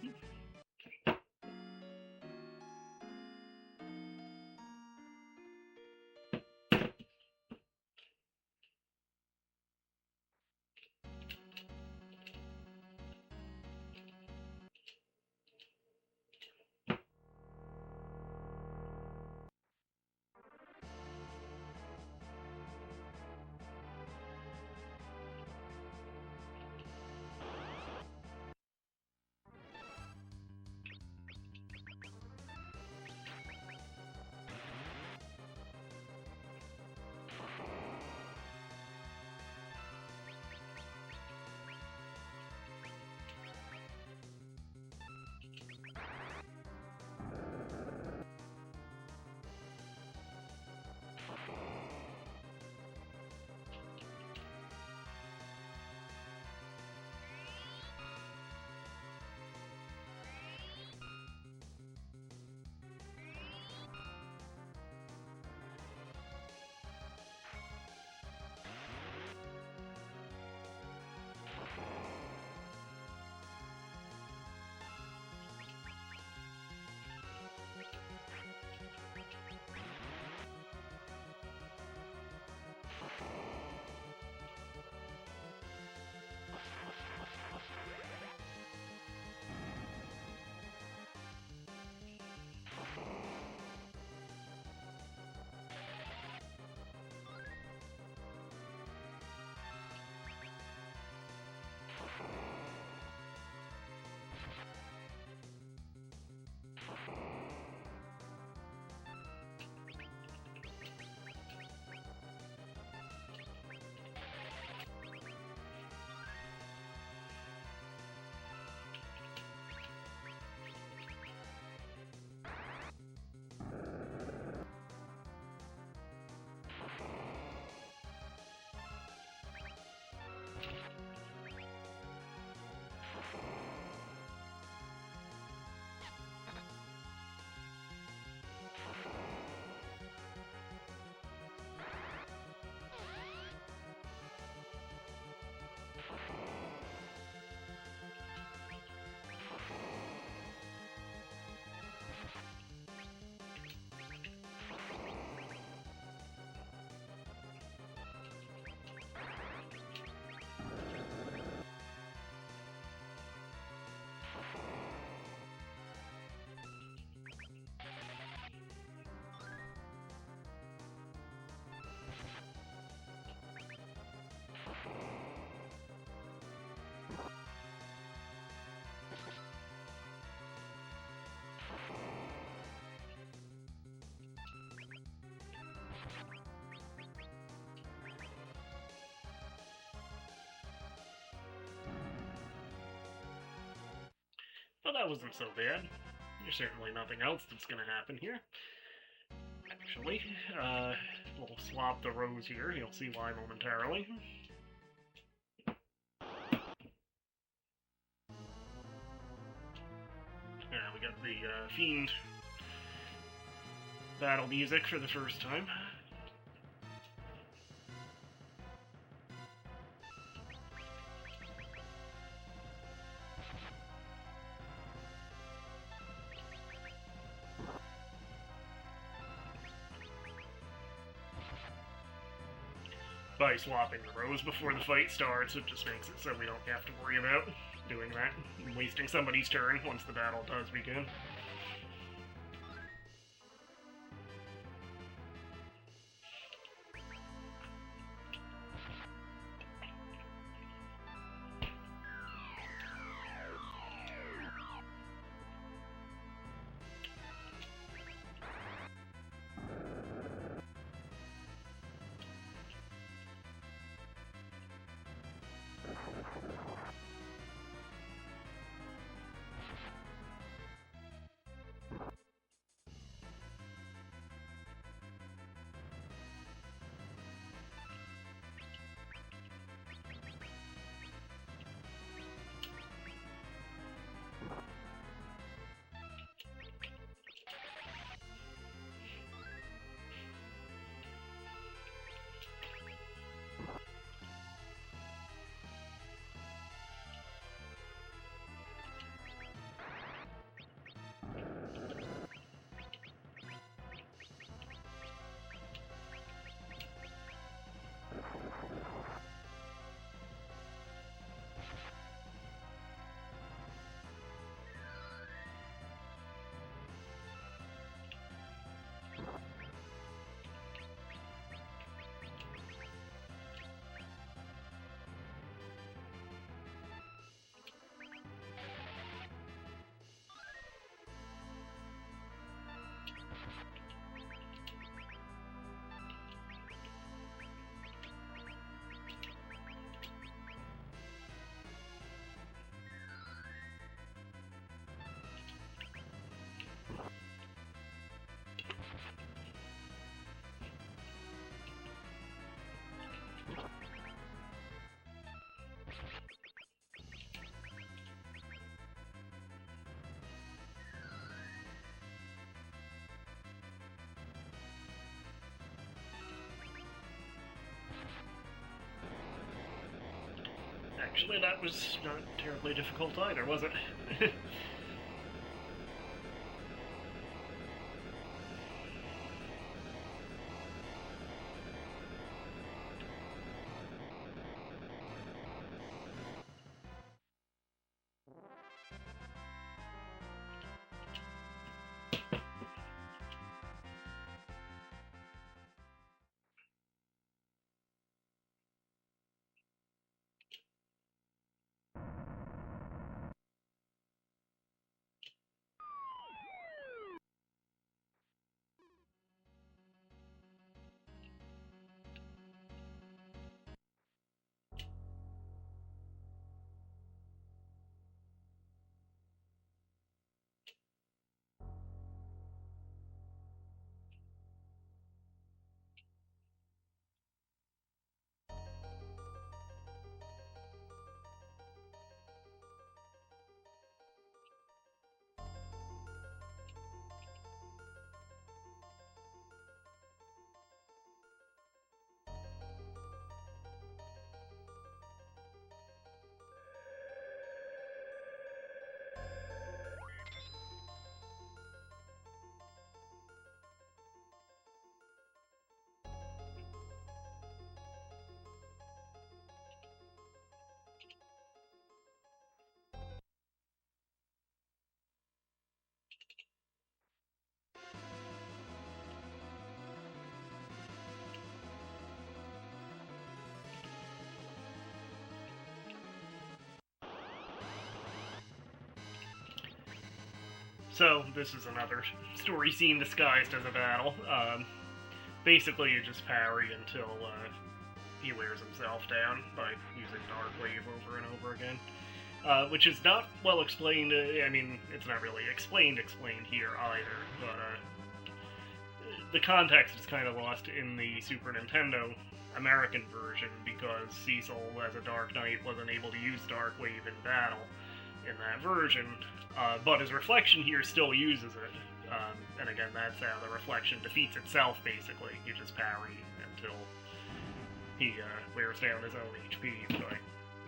Well, that wasn't so bad. There's certainly nothing else that's going to happen here. actually. We'll swap the rows here. You'll see why momentarily. Yeah, we got the Fiend battle music for the first time. By swapping the rows before the fight starts, it just makes it so we don't have to worry about doing that and wasting somebody's turn once the battle does begin. Actually, that was not terribly difficult either, was it? So, this is another story scene disguised as a battle. Basically, you just parry until he wears himself down by using Dark Wave over and over again. Which is not well explained. I mean, it's not really explained here either, but the context is kind of lost in the Super Nintendo American version because Cecil, as a Dark Knight, wasn't able to use Darkwave in battle in that version, but his reflection here still uses it. And again, that's how the reflection defeats itself, basically. You just parry until he wears down his own HP by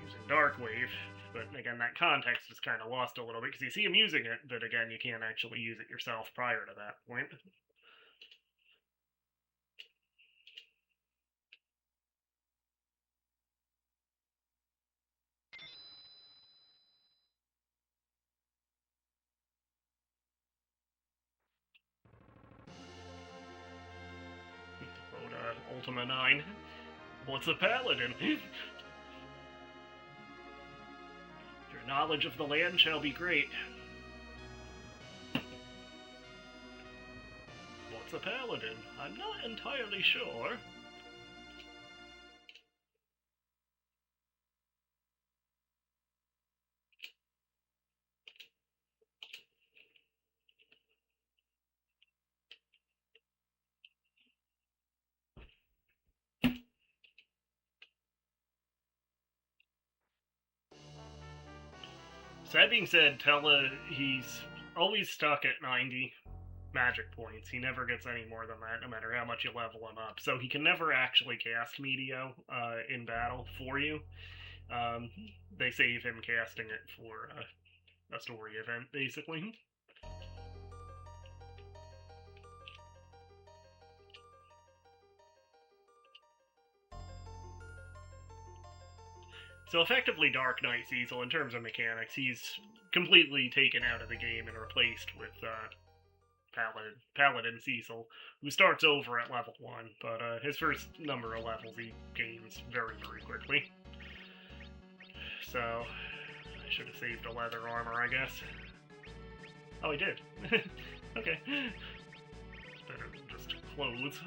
using Darkwave. But again, that context is kind of lost a little bit, because you see him using it, but again, you can't actually use it yourself prior to that point. Ultima 9. What's a Paladin? Your knowledge of the land shall be great. What's a Paladin? I'm not entirely sure. So that being said, Tella, he's always stuck at 90 magic points. He never gets any more than that, no matter how much you level him up. So he can never actually cast Meteo in battle for you. They save him casting it for a story event, basically. So effectively, Dark Knight Cecil, in terms of mechanics, he's completely taken out of the game and replaced with Paladin Cecil, who starts over at level 1, but his first number of levels he gains very, very quickly. So, I should have saved a leather armor, I guess. Oh, he did. Okay. Better than just clothes.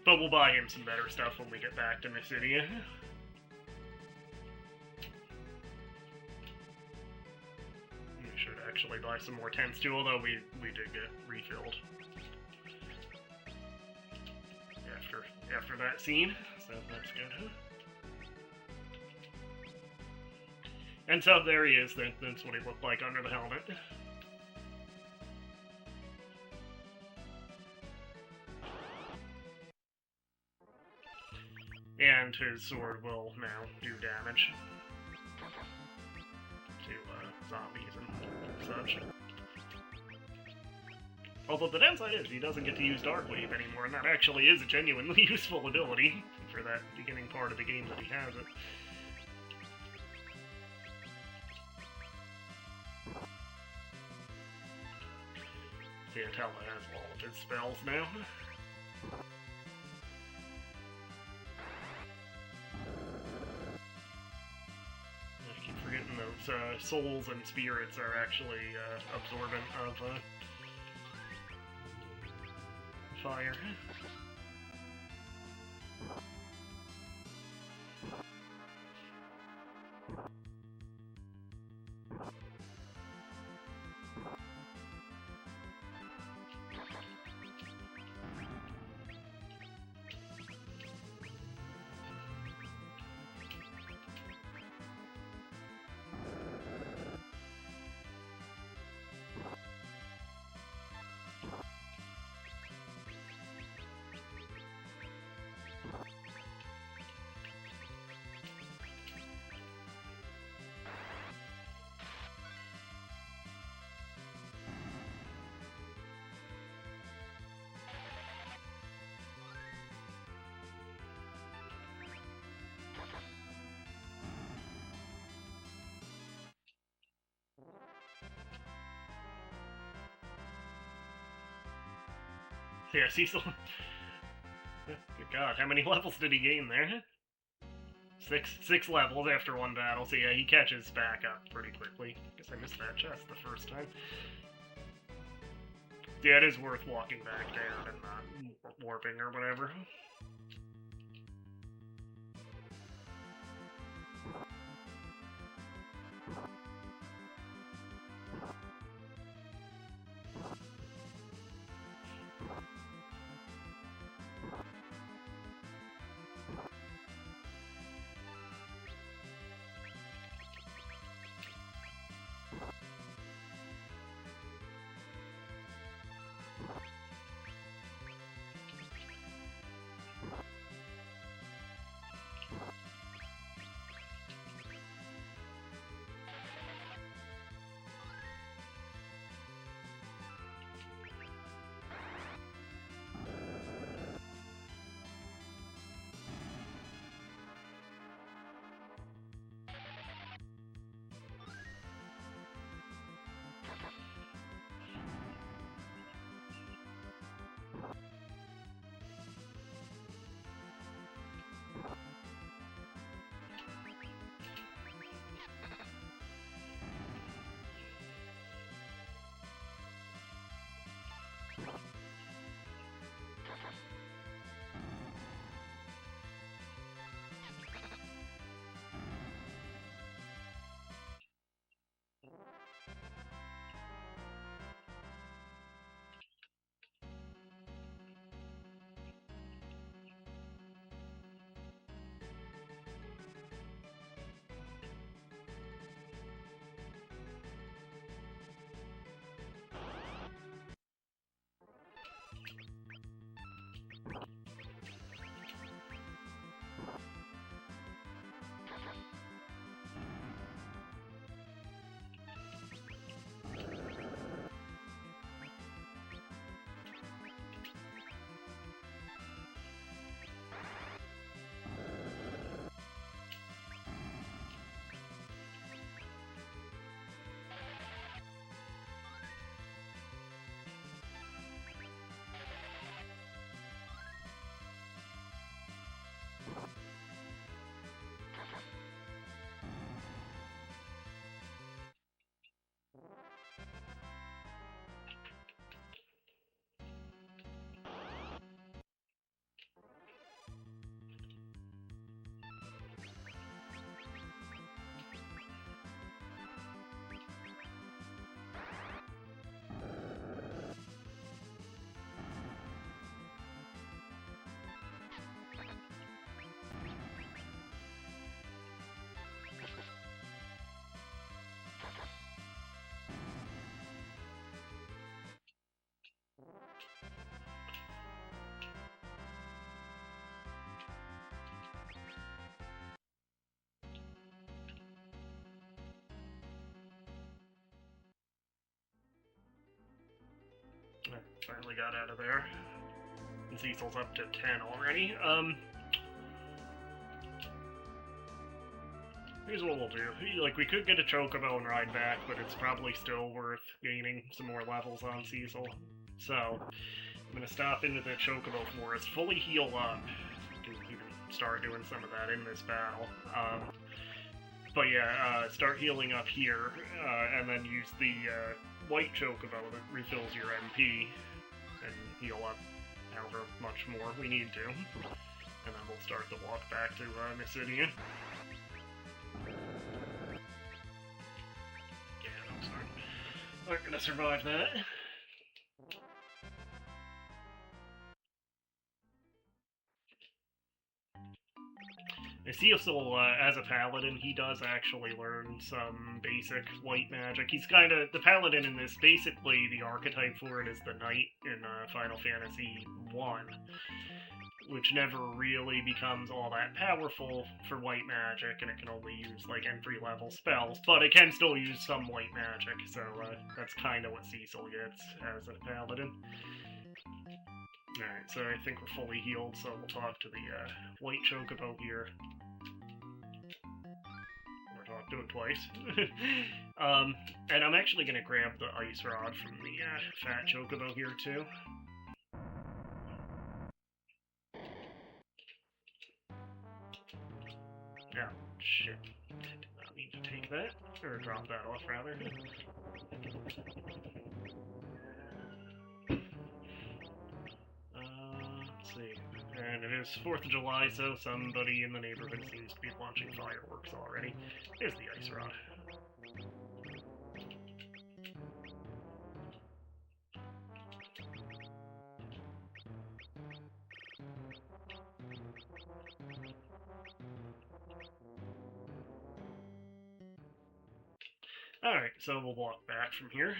But we'll buy him some better stuff when we get back to Mysidia. Actually buy some more tents too, although we did get refilled after that scene, so that's good. And so there he is. That's what he looked like under the helmet. And his sword will now do damage to zombies and such. Although the downside is he doesn't get to use Darkwave anymore, and that actually is a genuinely useful ability for that beginning part of the game that he has it. Yeah, Tella has all of his spells now. I keep forgetting those souls and spirits are actually absorbent of fire. Yeah, Cecil. Good God, how many levels did he gain there? Six levels after one battle, so yeah, he catches back up pretty quickly. Guess I missed that chest the first time. Yeah, it is worth walking back down and not warping or whatever. Finally got out of there. And Cecil's up to 10 already. Here's what we'll do. Like, we could get a Chocobo and ride back, but it's probably still worth gaining some more levels on Cecil. So, I'm gonna stop into the Chocobo Forest, fully heal up. You can start doing some of that in this battle. But yeah, start healing up here, and then use the white Chocobo that refills your MP, and heal up however much more we need to. And then we'll start the walk back to Mysidia. Yeah, no, sorry. Aren't gonna survive that. Cecil, as a Paladin, he does actually learn some basic white magic. He's kind of... The Paladin in this, basically, the archetype for it is the Knight in Final Fantasy 1, which never really becomes all that powerful for white magic, and it can only use, like, entry-level spells, but it can still use some white magic, so that's kind of what Cecil gets as a Paladin. Alright, so I think we're fully healed, so we'll talk to the white Chocobo here. Or talk to it twice. And I'm actually going to grab the Ice Rod from the fat Chocobo here, too. Oh, shit. I did not mean to take that. Or drop that off, rather. Let's see. And it is 4th of July, so somebody in the neighborhood seems to be launching fireworks already. There's the Ice Rod. Alright, so we'll walk back from here.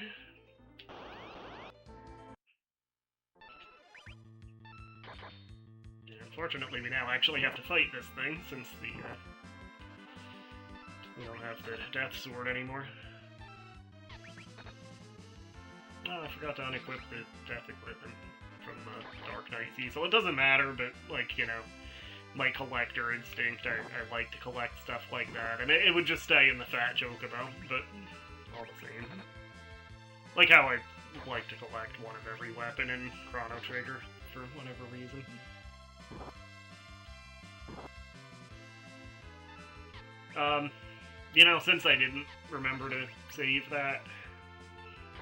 Unfortunately, we now actually have to fight this thing, since the, we don't have the Death Sword anymore. Oh, I forgot to unequip the Death Equipment from Dark Knight Cecil. It doesn't matter, but, like, you know, my collector instinct, I like to collect stuff like that, and it would just stay in the fat Chocobo, but all the same. Like how I like to collect one of every weapon in Chrono Trigger, for whatever reason. You know, since I didn't remember to save that,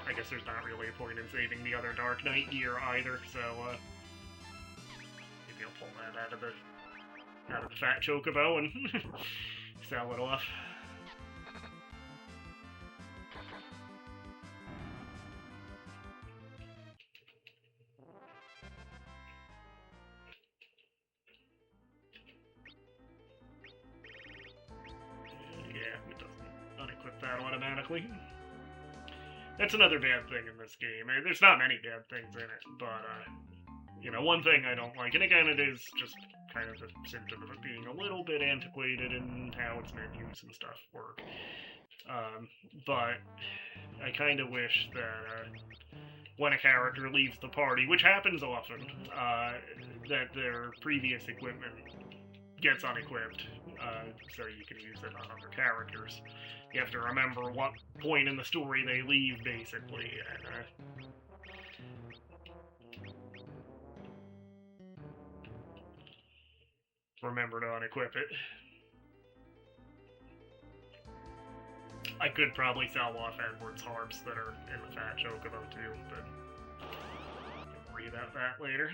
I guess there's not really a point in saving the other Dark Knight gear either, so, maybe I'll pull that out of the fat Chocobo and sell it off. That automatically. That's another bad thing in this game. There's not many bad things in it, but, you know, one thing I don't like, and again, it is just kind of a symptom of it being a little bit antiquated in how its menus and stuff work. But I kind of wish that, when a character leaves the party, which happens often, that their previous equipment gets unequipped, so you can use it on other characters. You have to remember what point in the story they leave, basically, and, remember to unequip it. I could probably sell off Edward's harps that are in the fat Chocobo too, but we'll worry about that later.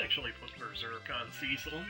actually put Berserk on Cecil.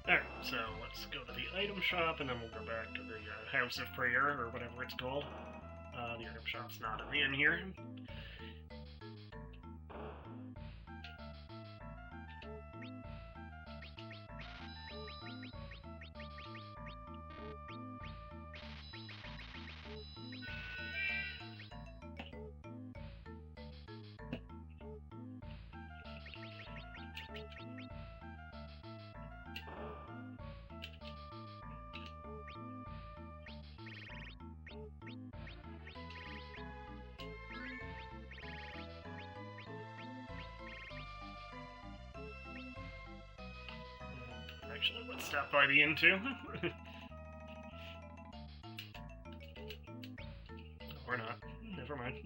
Alright, so let's go to the item shop, and then we'll go back to the House of Prayer, or whatever it's called. The item shop's not in the inn here. Actually, let's stop by the inn too. Or not. Never mind.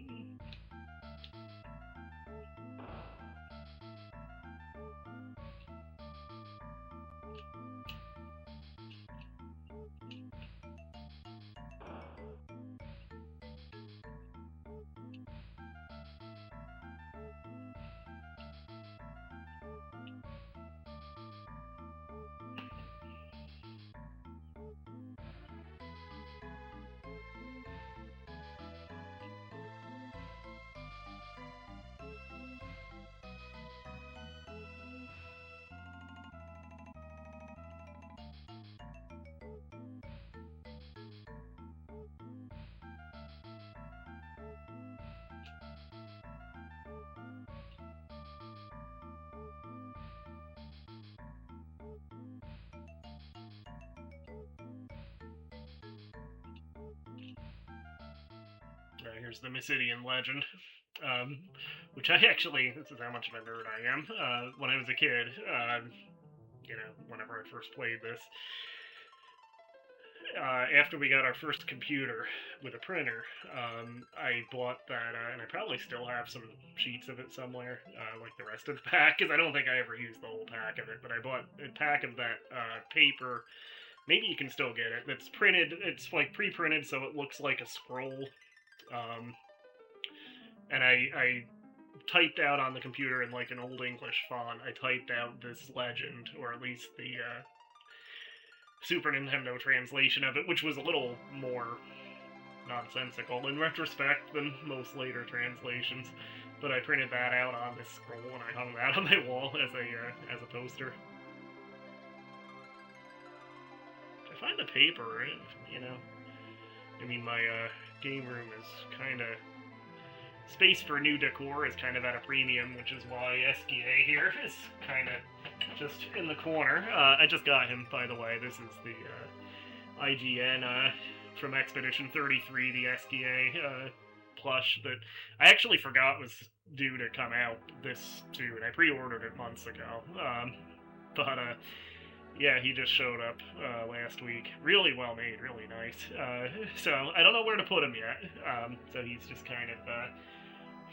Here's the Mysidian legend. Which I actually, this is how much of a nerd I am. When I was a kid, whenever I first played this, after we got our first computer with a printer, I bought that, and I probably still have some sheets of it somewhere, like the rest of the pack, because I don't think I ever used the whole pack of it, but I bought a pack of that paper. Maybe you can still get it. That's printed, it's like pre-printed, so it looks like a scroll. And I typed out on the computer in like an old English font, I typed out this legend, or at least the Super Nintendo translation of it, which was a little more nonsensical in retrospect than most later translations. But I printed that out on this scroll and I hung that on my wall as a poster. I find the paper, my game room is kind of... Space for new decor is kind of at a premium, which is why SGA here is kind of just in the corner. I just got him, by the way. This is the IGN from Expedition 33, the SGA plush that I actually forgot was due to come out this soon. I pre-ordered it months ago. Yeah, he just showed up last week. Really well made, really nice. So I don't know where to put him yet. So he's just kind of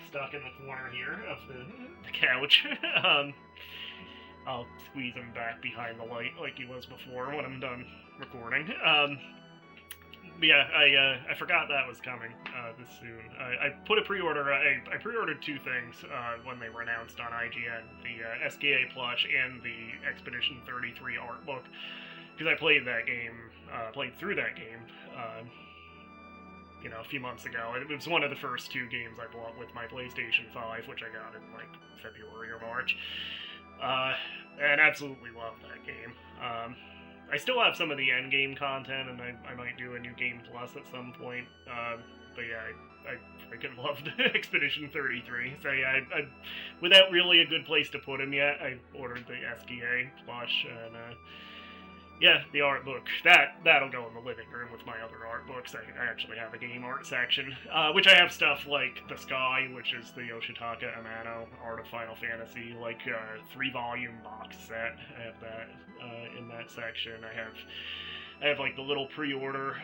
stuck in the corner here of the couch. I'll squeeze him back behind the light like he was before when I'm done recording. Yeah, I forgot that was coming this soon. I put a pre-order. I pre-ordered two things when they were announced on IGN: the SKA plush and the Expedition 33 art book, because I played that game, played through that game, a few months ago. It was one of the first two games I bought with my PlayStation 5, which I got in like February or March, and absolutely loved that game. I still have some of the endgame content, and I might do a new game plus at some point. But yeah, I freaking loved Expedition 33. So yeah, I without really a good place to put him yet, I ordered the SKA plush, and yeah, the art book. That'll go in the living room with my other art books. I actually have a game art section, which I have stuff like The Sky, which is the Yoshitaka Amano Art of Final Fantasy, like 3-volume box set. I have that in that section. I have like the little pre-order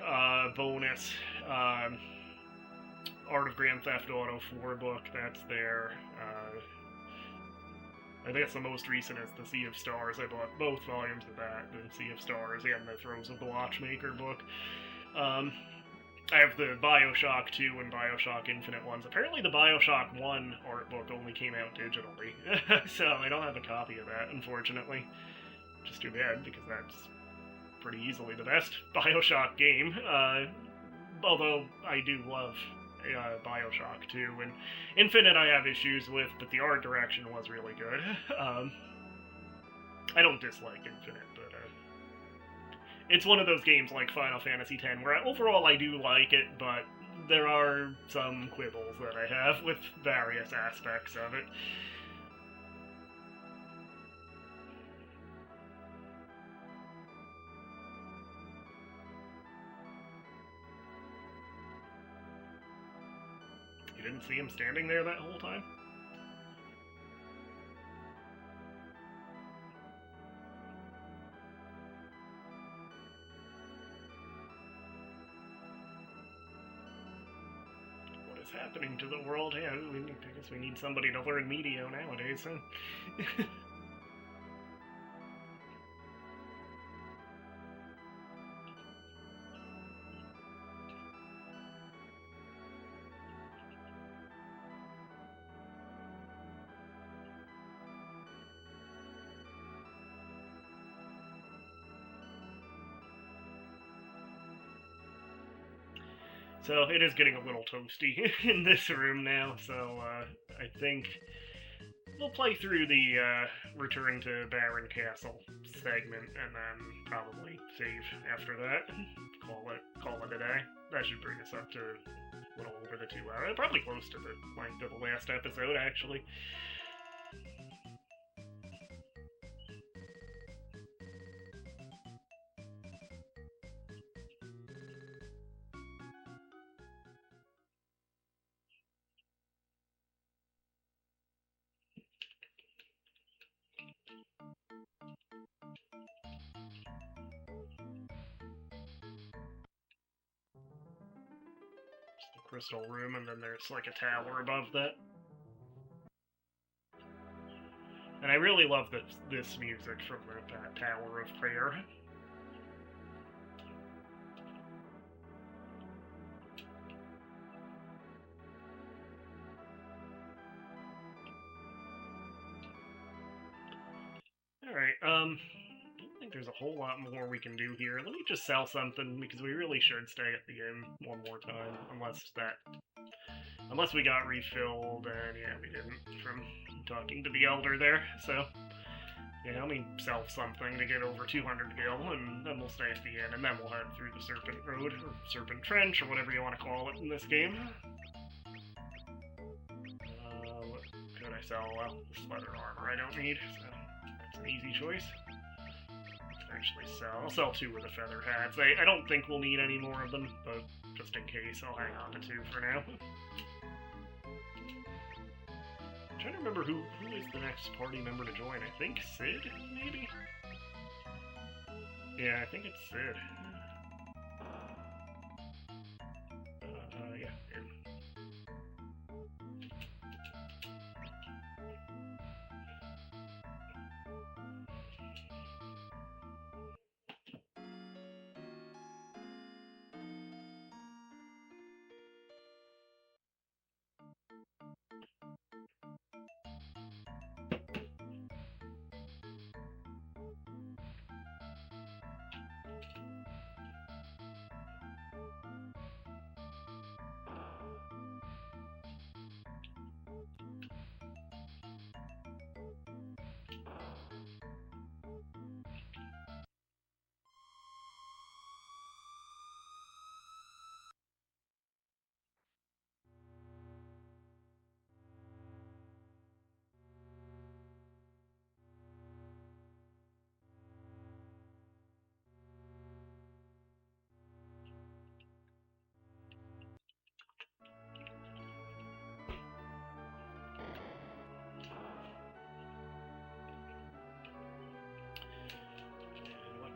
bonus Art of Grand Theft Auto 4 book. That's there. I think it's the most recent is the Sea of Stars. I bought both volumes of that, the Sea of Stars and the Throes of the Watchmaker book. I have the Bioshock 2 and Bioshock Infinite ones. Apparently the Bioshock 1 art book only came out digitally, so I don't have a copy of that, unfortunately. Which is too bad, because that's pretty easily the best Bioshock game. Although I do love Bioshock 2, and Infinite I have issues with, but the art direction was really good. I don't dislike Infinite, but it's one of those games like Final Fantasy X, where overall I do like it, but there are some quibbles that I have with various aspects of it. You didn't see him standing there that whole time? What is happening to the world? Yeah, I guess we need somebody to learn Medio nowadays, huh? So it is getting a little toasty in this room now, so I think we'll play through the Return to Barren Castle segment, and then probably save after that. Call it a day. That should bring us up to a little over the 2 hours. Probably close to the length of the last episode, actually. crystal room, and then there's like a tower above that. And I really love this music from that Tower of Prayer. Alright, I don't think there's a whole lot more we can do here. Let me just sell something, because we really should stay at the inn one more time, unless we got refilled, and yeah, we didn't from talking to the Elder there, so yeah, let me sell something to get over 200 gil, and then we'll stay at the inn, and then we'll head through the Serpent Road, or Serpent Trench, or whatever you want to call it in this game. What could I sell? Well, this leather armor I don't need, so that's an easy choice. Actually I'll sell 2 of the feather hats. I don't think we'll need any more of them, but just in case, I'll hang on to 2 for now. I'm trying to remember who is the next party member to join. I think Sid, maybe? Yeah, I think it's Sid. Yeah.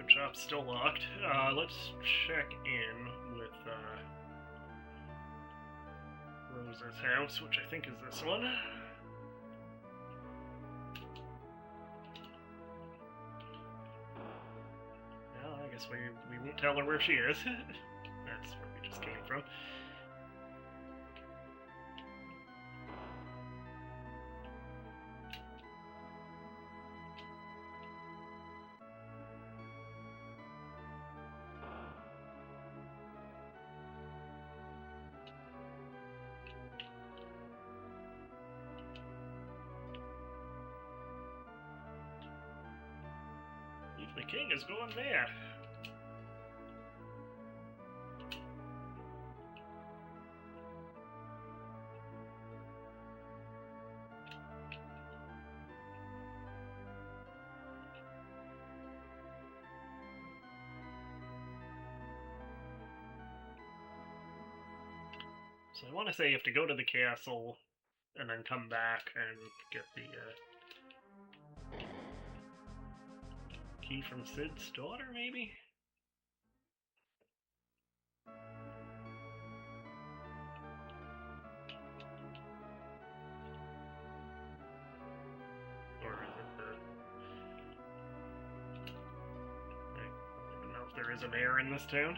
Shop's still locked. Let's check in with Rosa's house, which I think is this one. Well, I guess we won't tell her where she is. That's where we just came from. The king is going mad. So I want to say you have to go to the castle and then come back and get the key from Sid's daughter, maybe? Or is it the... I don't even know if there is a mayor in this town.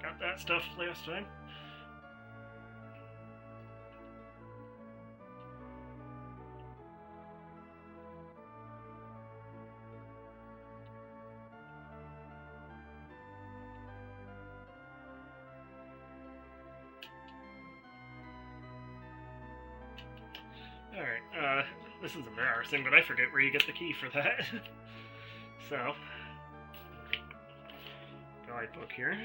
Got that stuff last time. Alright, this is embarrassing, but I forget where you get the key for that. So, guidebook here.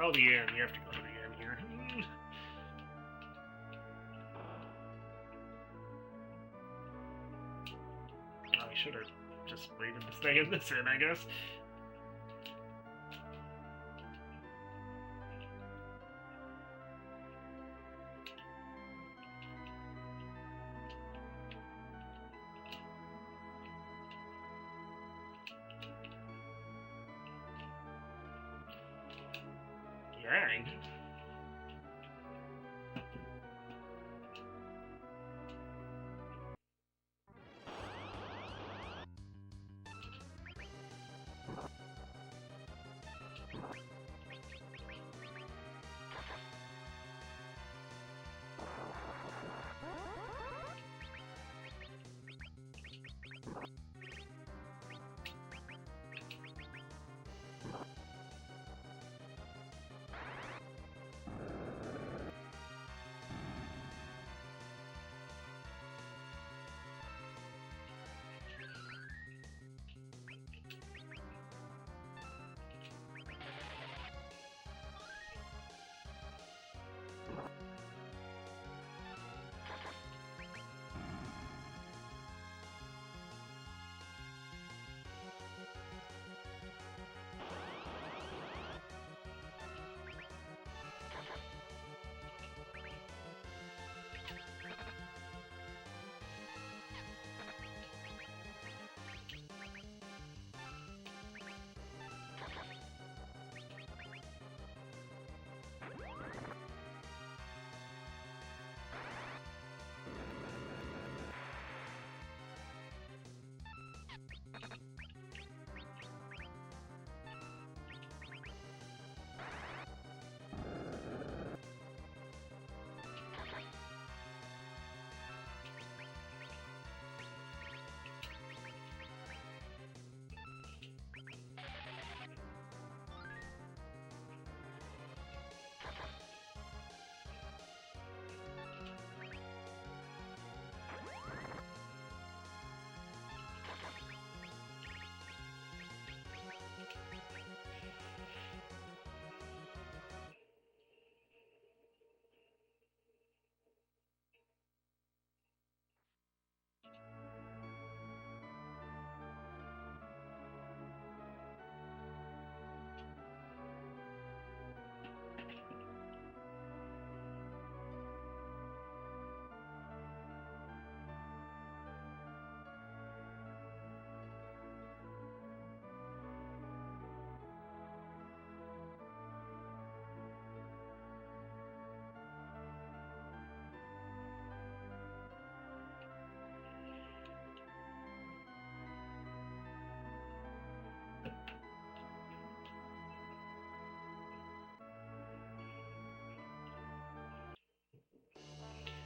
Oh, the inn. You have to go to the inn here. I should have just waited to stay in this inn, I guess. Yang?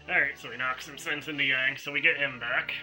Alright, so we knock some sense into Yang, so we get him back.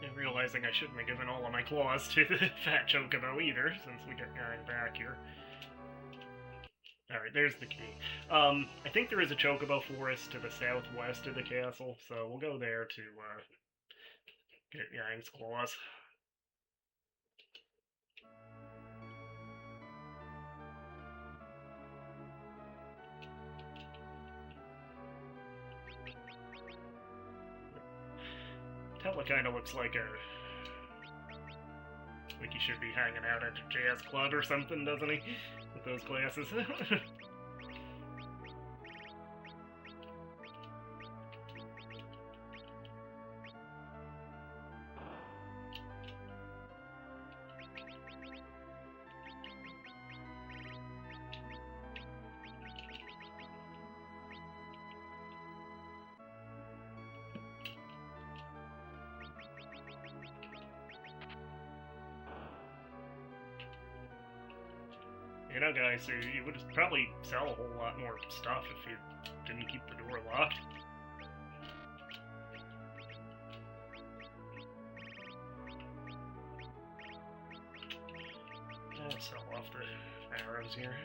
And realizing I shouldn't have given all of my claws to the fat chocobo either, since we got Yang back here. Alright, there's the key. I think there is a chocobo forest to the southwest of the castle, so we'll go there to get Yang's claws. Tella kind of looks like he should be hanging out at a jazz club or something, doesn't he? With those glasses. You know, guys, you would probably sell a whole lot more stuff if you didn't keep the door locked. Let's sell off the arrows here.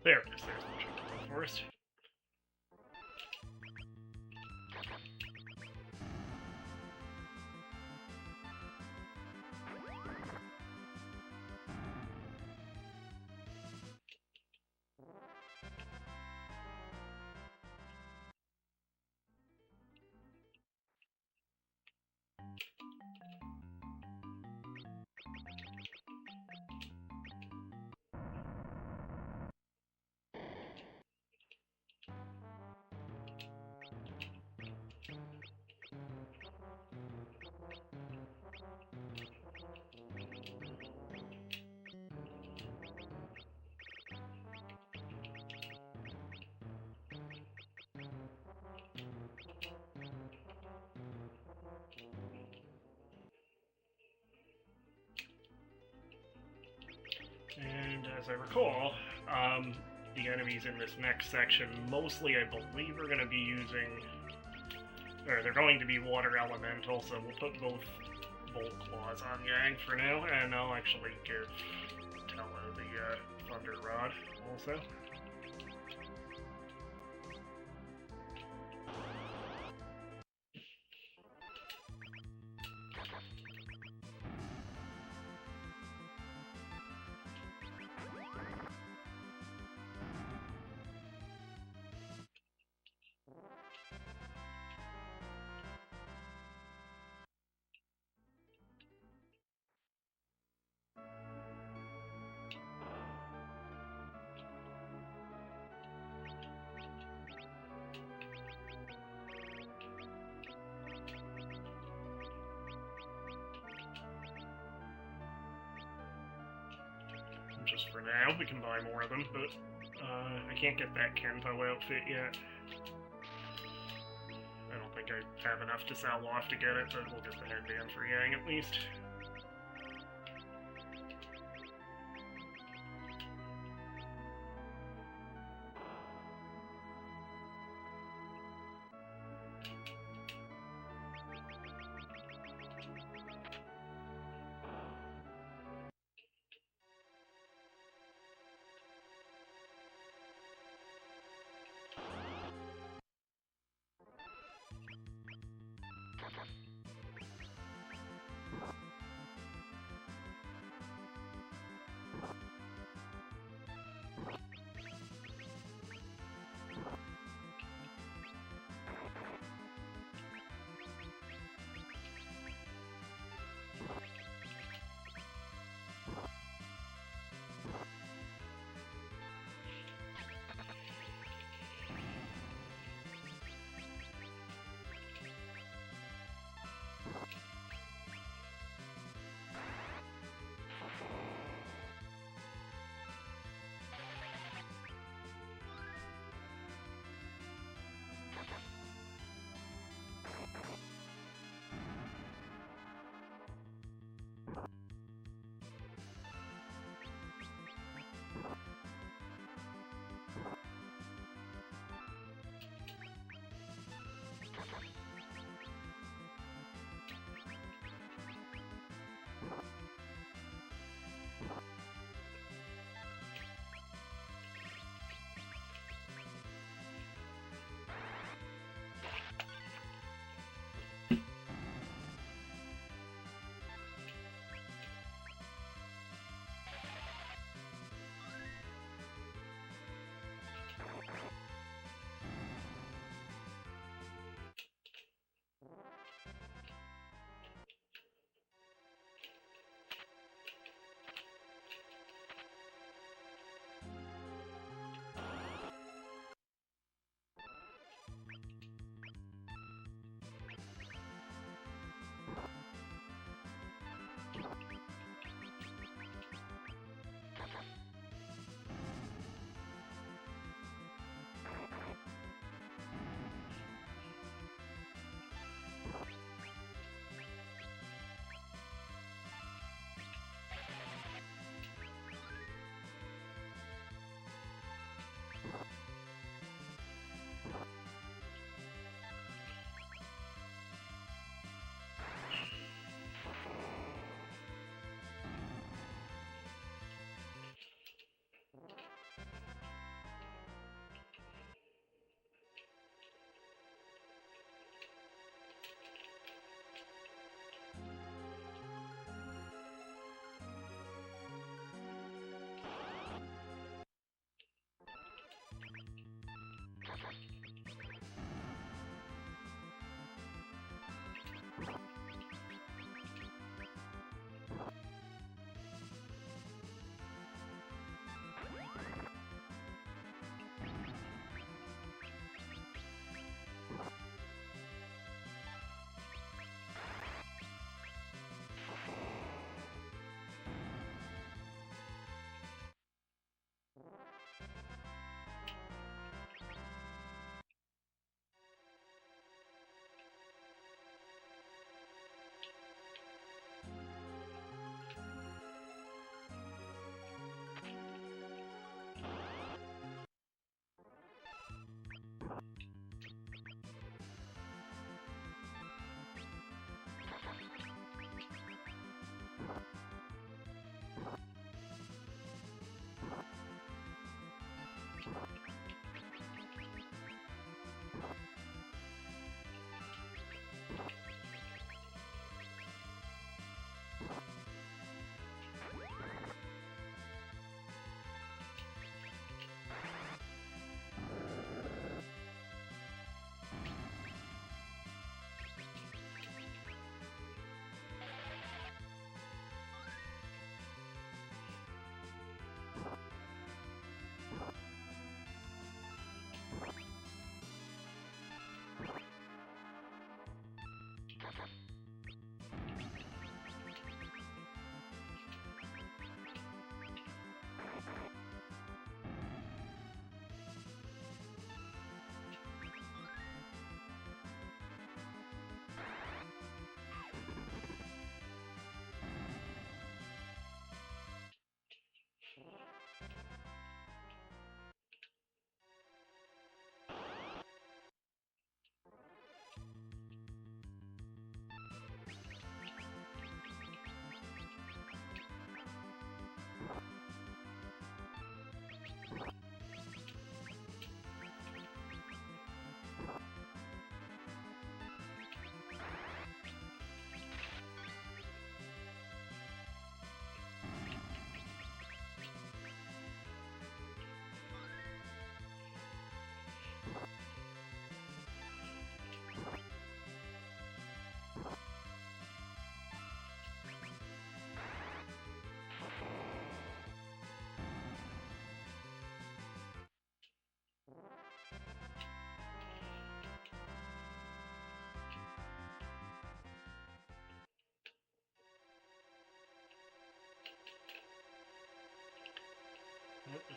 There it is. There's the forest. And as I recall, the enemies in this next section mostly, I believe, are going to be using, or they're going to be water elemental, so we'll put both Bolt Claws on Yang for now, and I'll actually give Tello the Thunder Rod also. Just for now, we can buy more of them, but I can't get that Kenpo outfit yet. I don't think I have enough to sell off to get it, but we'll get the headband for Yang at least.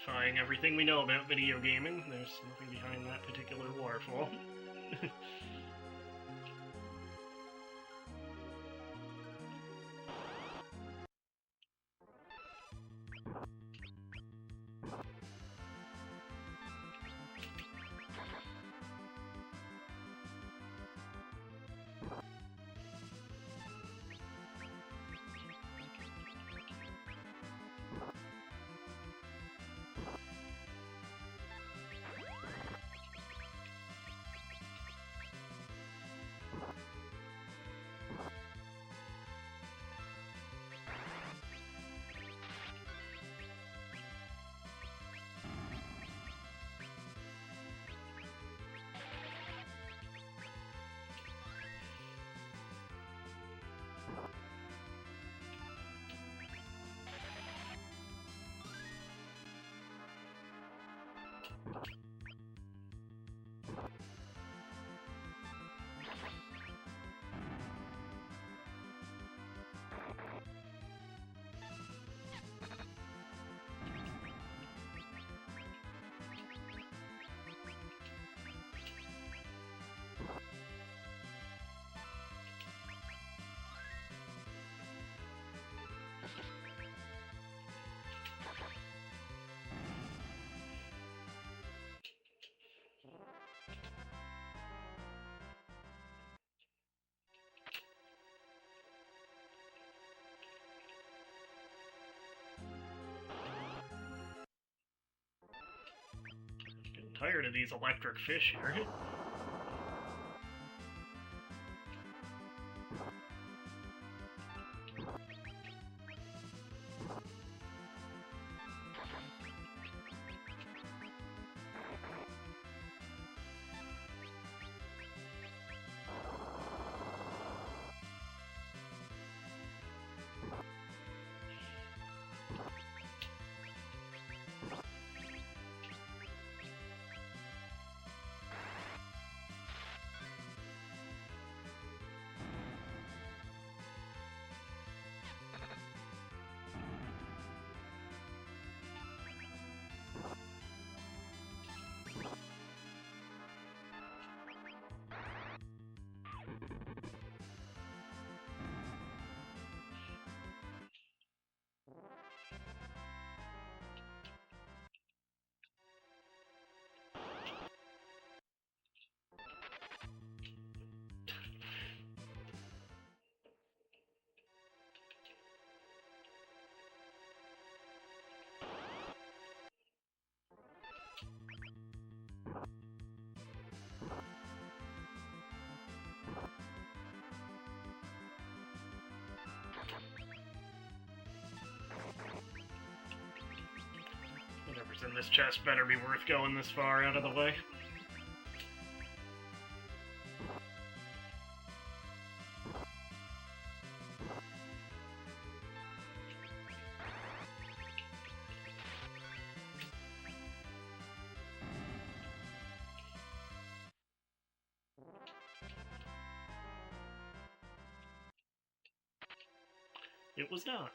defying everything we know about video gaming. There's nothing behind that particular waterfall. Getting tired of these electric fish here. Whatever's in this chest better be worth going this far out of the way. It was not.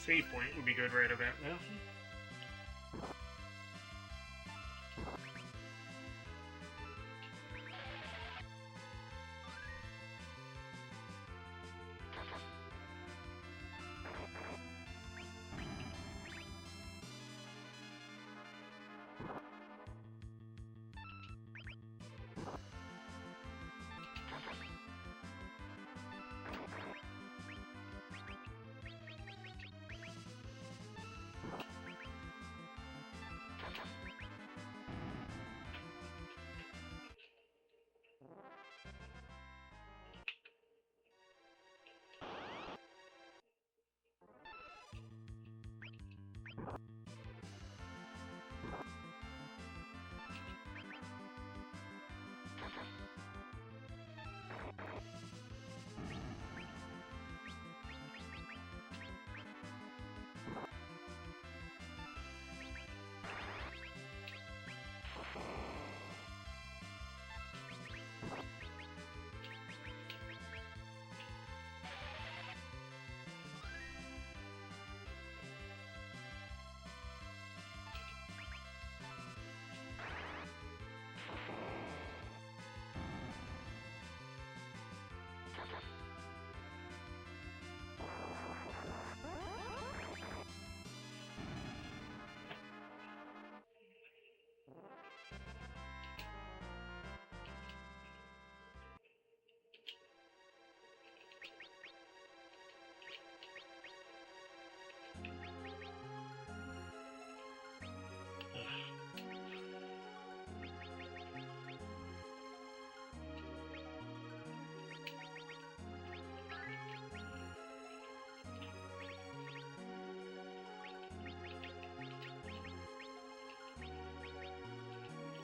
save point would be good right about now.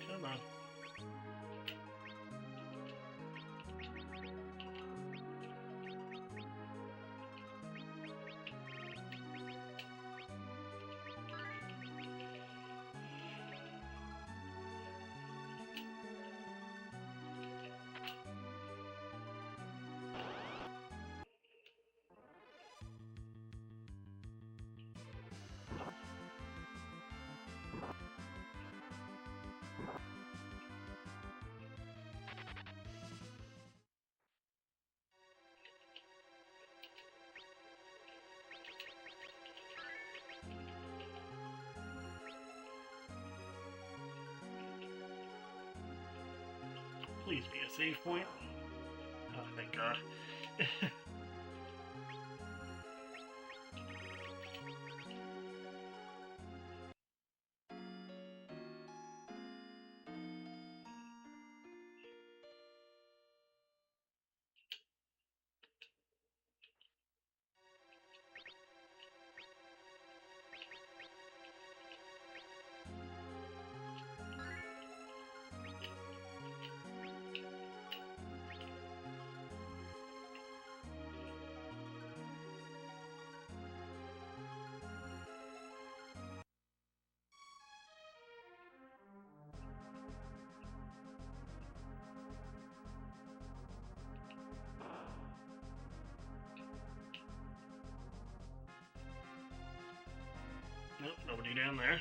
Come on. Please be a save point. Oh, thank God. Nope, nobody down there.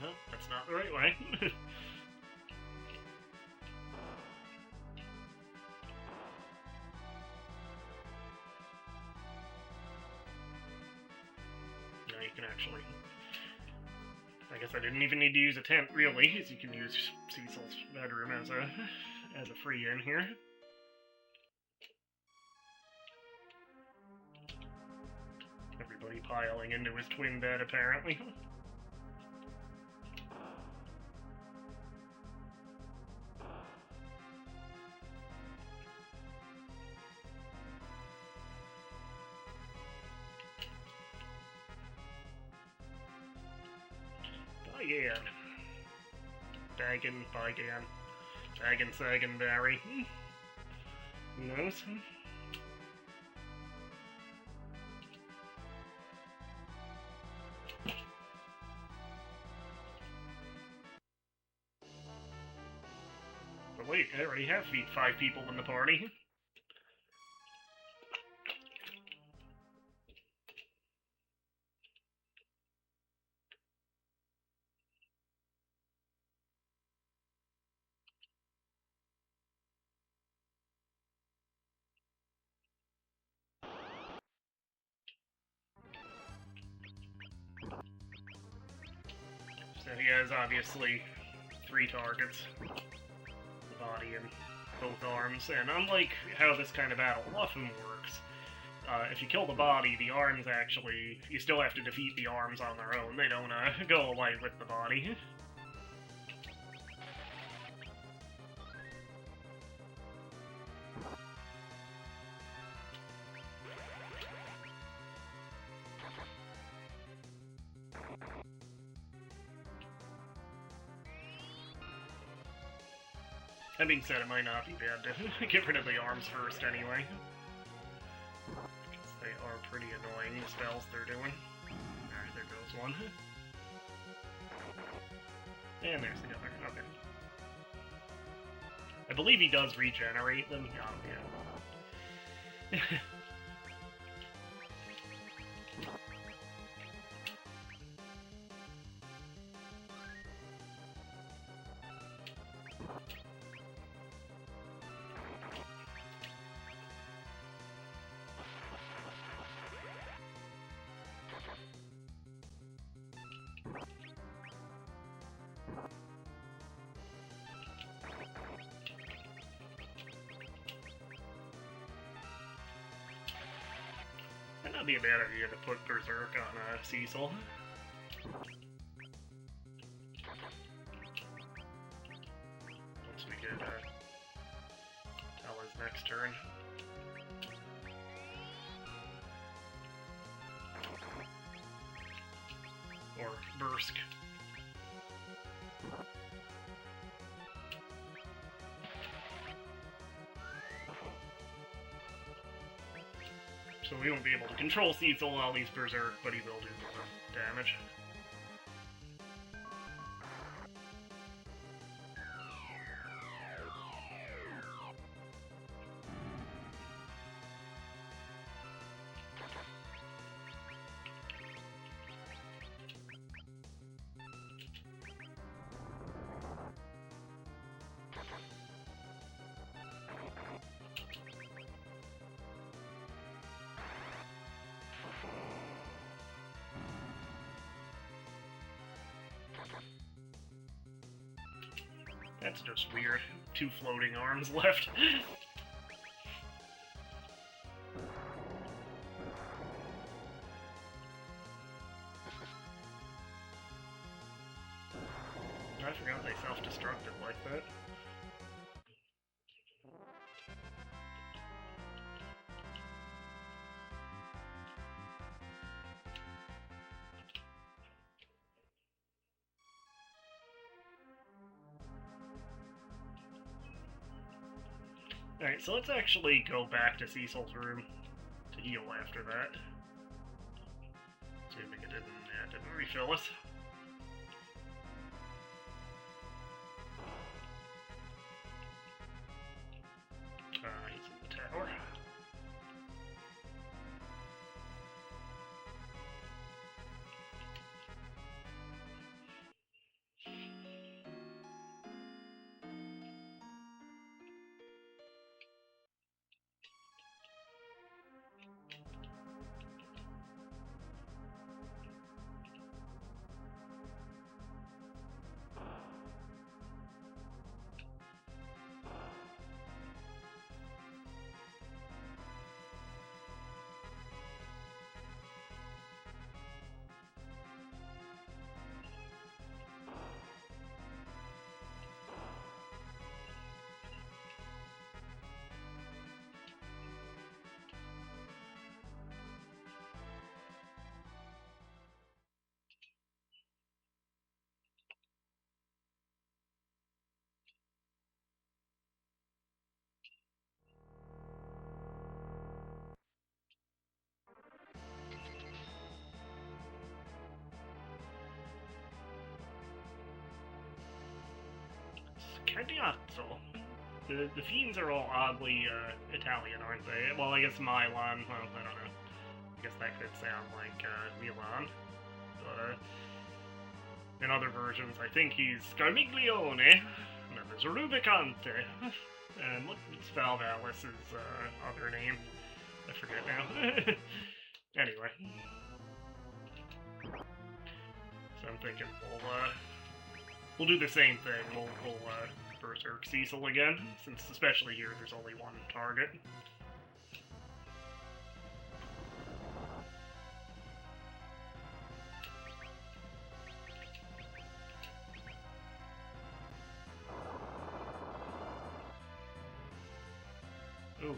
Nope, that's not the right way. Now you can actually... I guess I didn't even need to use a tent, really, as you can use Cecil's bedroom as a free in here. Everybody piling into his twin bed, apparently. Yeah. Dagon, Bygan, Dagon, Sagan, Barry. Who knows? But wait, I already have 5 people in the party. So he has obviously 3 targets. The body and both arms. And unlike how this kind of battle often works, if you kill the body, the arms actually... You still have to defeat the arms on their own. They don't go away with the body. That being said, it might not be bad to get rid of the arms first anyway. Because they are pretty annoying, the spells they're doing. Alright, there goes one. And there's the other. Okay. I believe he does regenerate them. Oh, yeah. Might not be a bad idea to put Berserk on Cecil. Once we get Tella's next turn. Or Bursk. So we won't be able to control Cecil while he's Berserk, but he will do the damage. That's just weird. 2 floating arms left. I forgot they self-destructed like that. Alright, so let's actually go back to Cecil's room to heal after that. Assuming it didn't refill us. He's in the tower. Cagnato. The fiends are all oddly Italian, aren't they? Well, I guess Milan. Well, I don't know. I guess that could sound like Milan. But in other versions, I think he's Scarmiglione. And then there's Rubicante. And what's Valvalis' other name? I forget now. Anyway. So I'm thinking we'll do the same thing. We'll Berserk Cecil again, since especially here there's only one target. Ooh.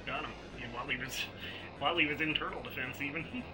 Got him. And while he was in turtle defense, even.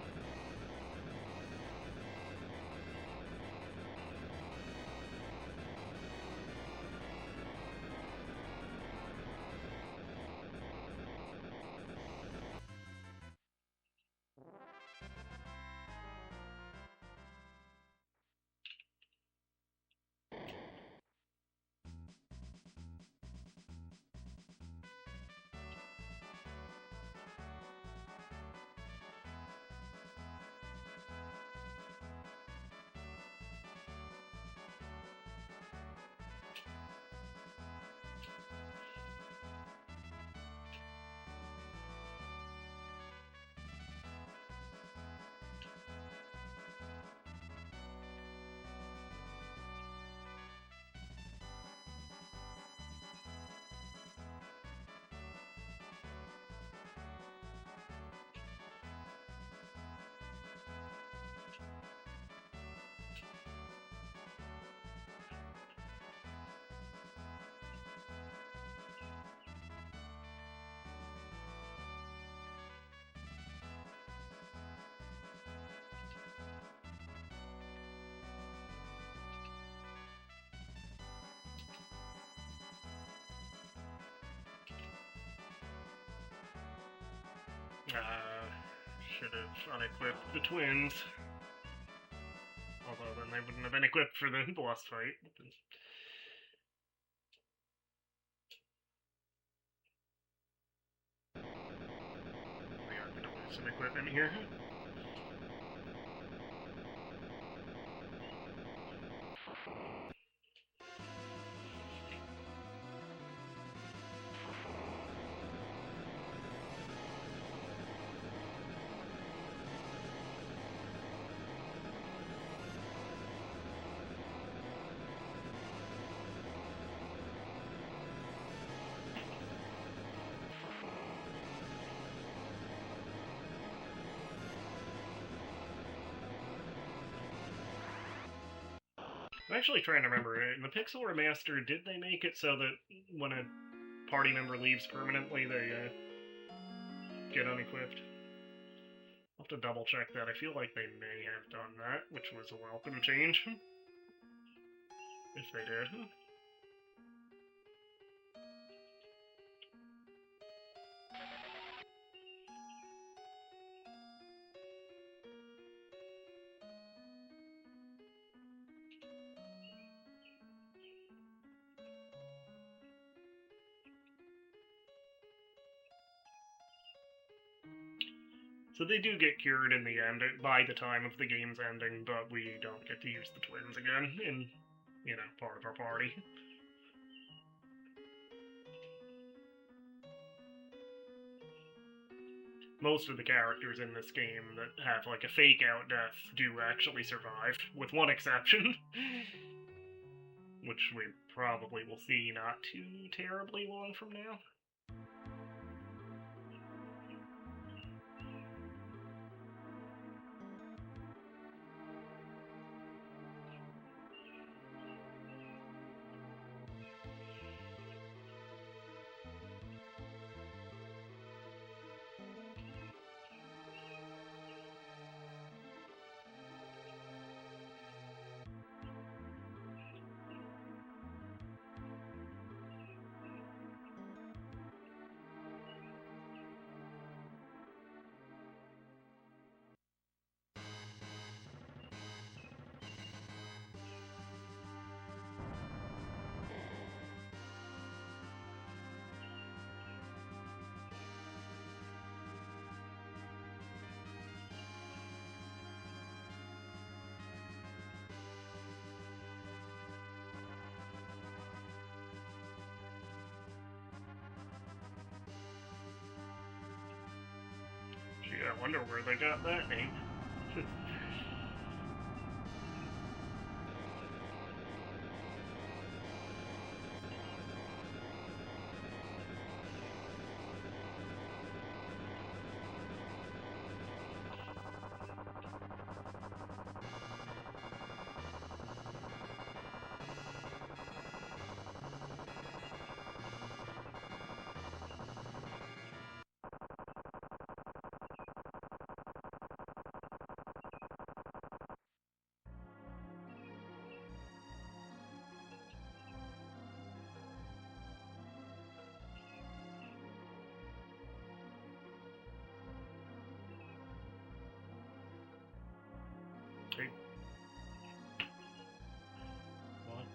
Should have unequipped the twins. Although then they wouldn't have been equipped for the boss fight. We are going to lose some equipment here. actually trying to remember, in the Pixel Remaster, did they make it so that when a party member leaves permanently, they get unequipped? I'll have to double check that. I feel like they may have done that, which was a welcome change. If they did. So they do get cured in the end by the time of the game's ending, but we don't get to use the twins again in, part of our party. Most of the characters in this game that have like a fake out death do actually survive, with one exception. Which we probably will see not too terribly long from now. Gee, I wonder where they got that name.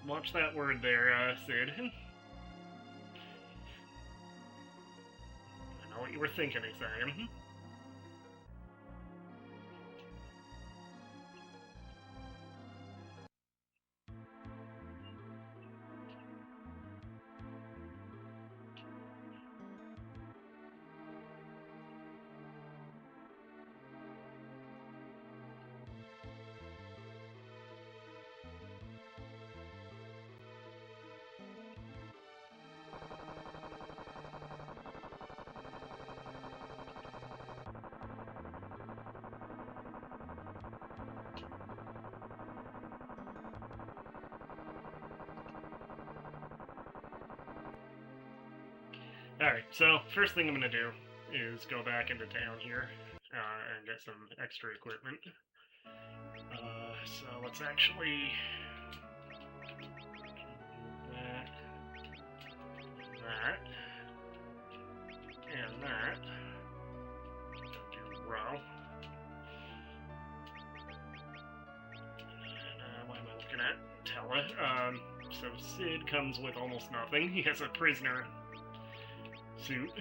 Watch that word there, Sid. I know what you were thinking, Sam. Alright, so first thing I'm going to do is go back into town here and get some extra equipment. So let's actually that, and that. Do row. What am I looking at? Tella. So Sid comes with almost nothing. He has a prisoner suit.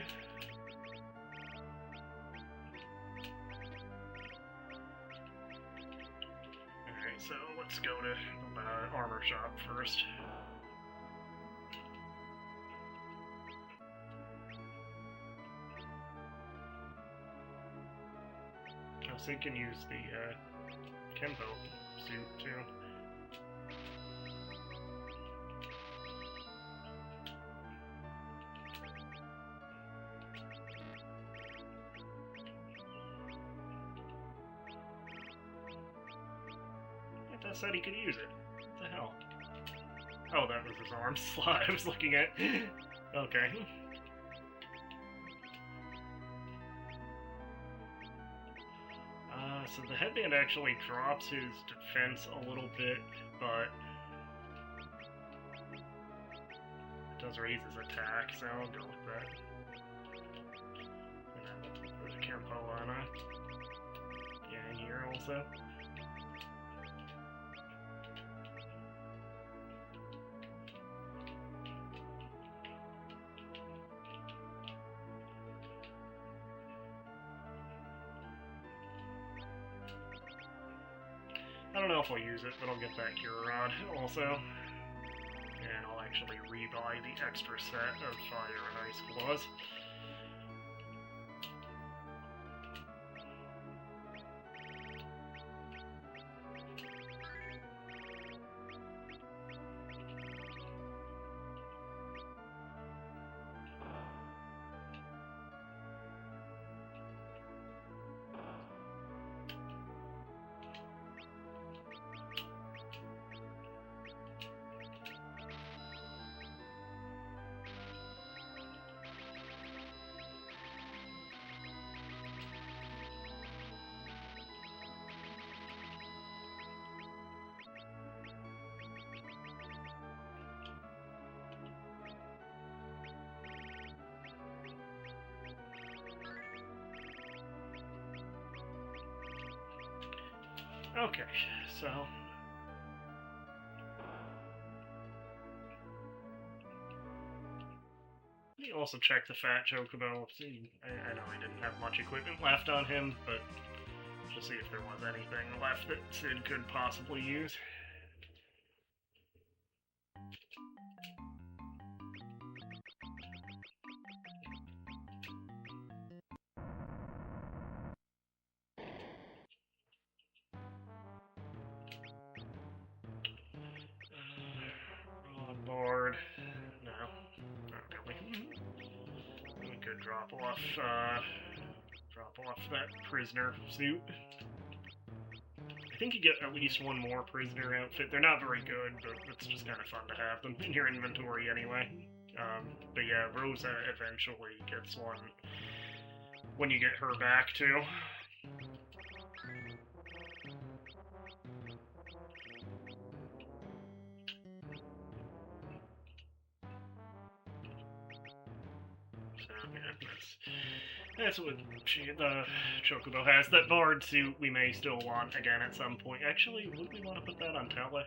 Alright, so let's go to armor shop first. Oh, Sid can use the Kenpo suit too. Said he could use it. What the hell? Oh, that was his arm slot I was looking at. Okay. So the headband actually drops his defense a little bit, but it does raise his attack, so I'll go with that. And then put Campo on a gang here also. I don't know if I'll use it, but I'll get that Cure Rod also. And I'll actually rebuy the extra set of Fire and Ice Claws. Okay, so let me also check the Fat Chocobo. See, I know I didn't have much equipment left on him, but just see if there was anything left that Sid could possibly use. Board. No, not really. We could drop off that prisoner suit. I think you get at least one more prisoner outfit. They're not very good, but it's just kind of fun to have them in your inventory anyway. But yeah, Rosa eventually gets one when you get her back too. That's what the Chocobo has. That Bard suit we may still want again at some point. Actually, would we want to put that on Tele?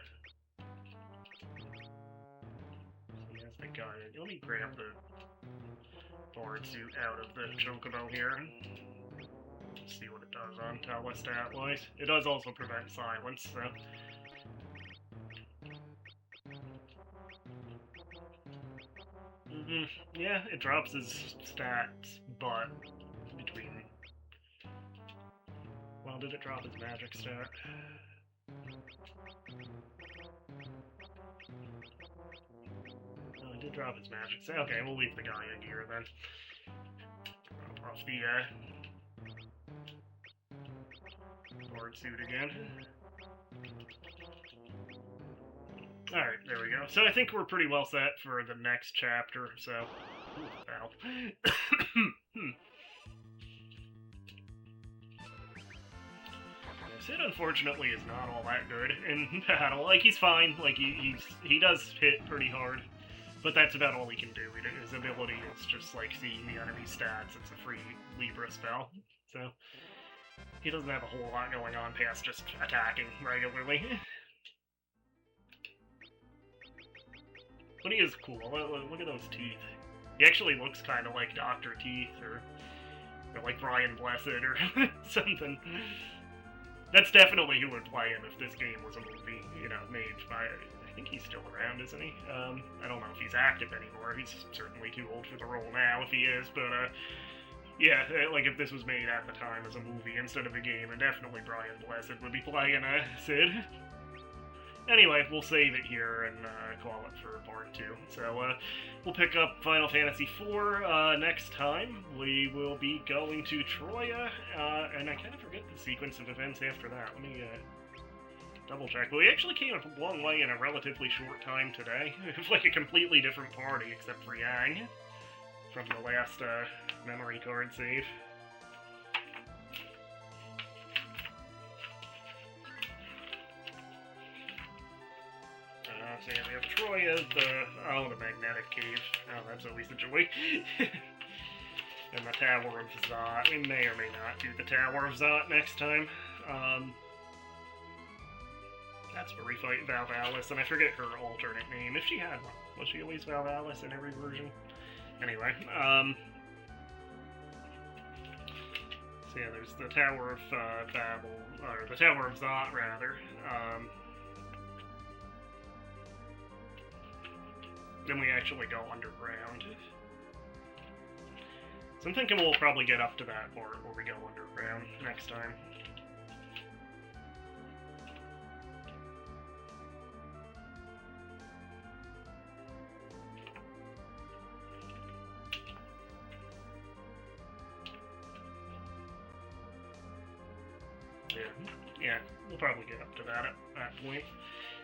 He has the guy. Let me grab the Bard suit out of the Chocobo here. See what it does on Tele stat-wise. It does also prevent silence, so... Yeah, it drops his stats, but between... Well, did it drop his magic stat? Oh, it did drop his magic stat. Okay, we'll leave the guy in here then. Drop off the Bard suit again. Alright, there we go. So I think we're pretty well set for the next chapter, so... Ow. Sid, unfortunately, is not all that good in battle. Like, he's fine. Like, he does hit pretty hard. But that's about all he can do. His ability is just, like, seeing the enemy stats. It's a free Libra spell. So, he doesn't have a whole lot going on past just attacking regularly. But he is cool. Look at those teeth. He actually looks kind of like Dr. Teeth, or like Brian Blessed, or something. That's definitely who would play him if this game was a movie, you know, made by... I think he's still around, isn't he? I don't know if he's active anymore. He's certainly too old for the role now, if he is, but, yeah, like, if this was made at the time as a movie instead of a game, and definitely Brian Blessed would be playing, Sid. Anyway, we'll save it here and call it for part 2. So we'll pick up Final Fantasy IV next time. We will be going to Troya, and I kind of forget the sequence of events after that. Let me double check. But we actually came a long way in a relatively short time today. It was like a completely different party, except for Yang, from the last memory card save. So yeah, we have Troya, the magnetic cave. Oh, that's always a joy. And the Tower of Zot. We may or may not do the Tower of Zot next time. That's where we fight Valvalis, and I forget her alternate name, if she had one. Was she always Valvalis in every version? Anyway, so yeah, there's the Tower of Babel, or the Tower of Zot, rather. Then we actually go underground. So I'm thinking we'll probably get up to that part where we go underground next time. Yeah, we'll probably get up to that at that point.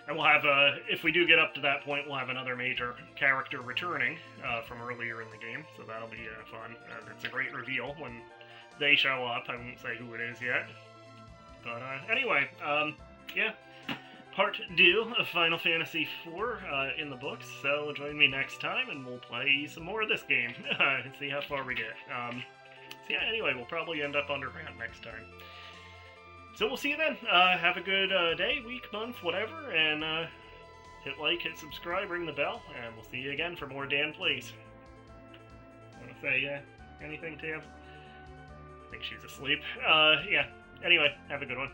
And we'll have, if we do get up to that point, we'll have another major character returning from earlier in the game, so that'll be fun. It's a great reveal when they show up. I won't say who it is yet. But anyway, yeah, part 2 of Final Fantasy IV in the books, so join me next time and we'll play some more of this game and see how far we get. So yeah, anyway, we'll probably end up underground next time. So we'll see you then. Have a good day, week, month, whatever, and hit like, hit subscribe, ring the bell, and we'll see you again for more DanPlays. Want to say anything, Tab? I think she's asleep. Yeah. Anyway, have a good one.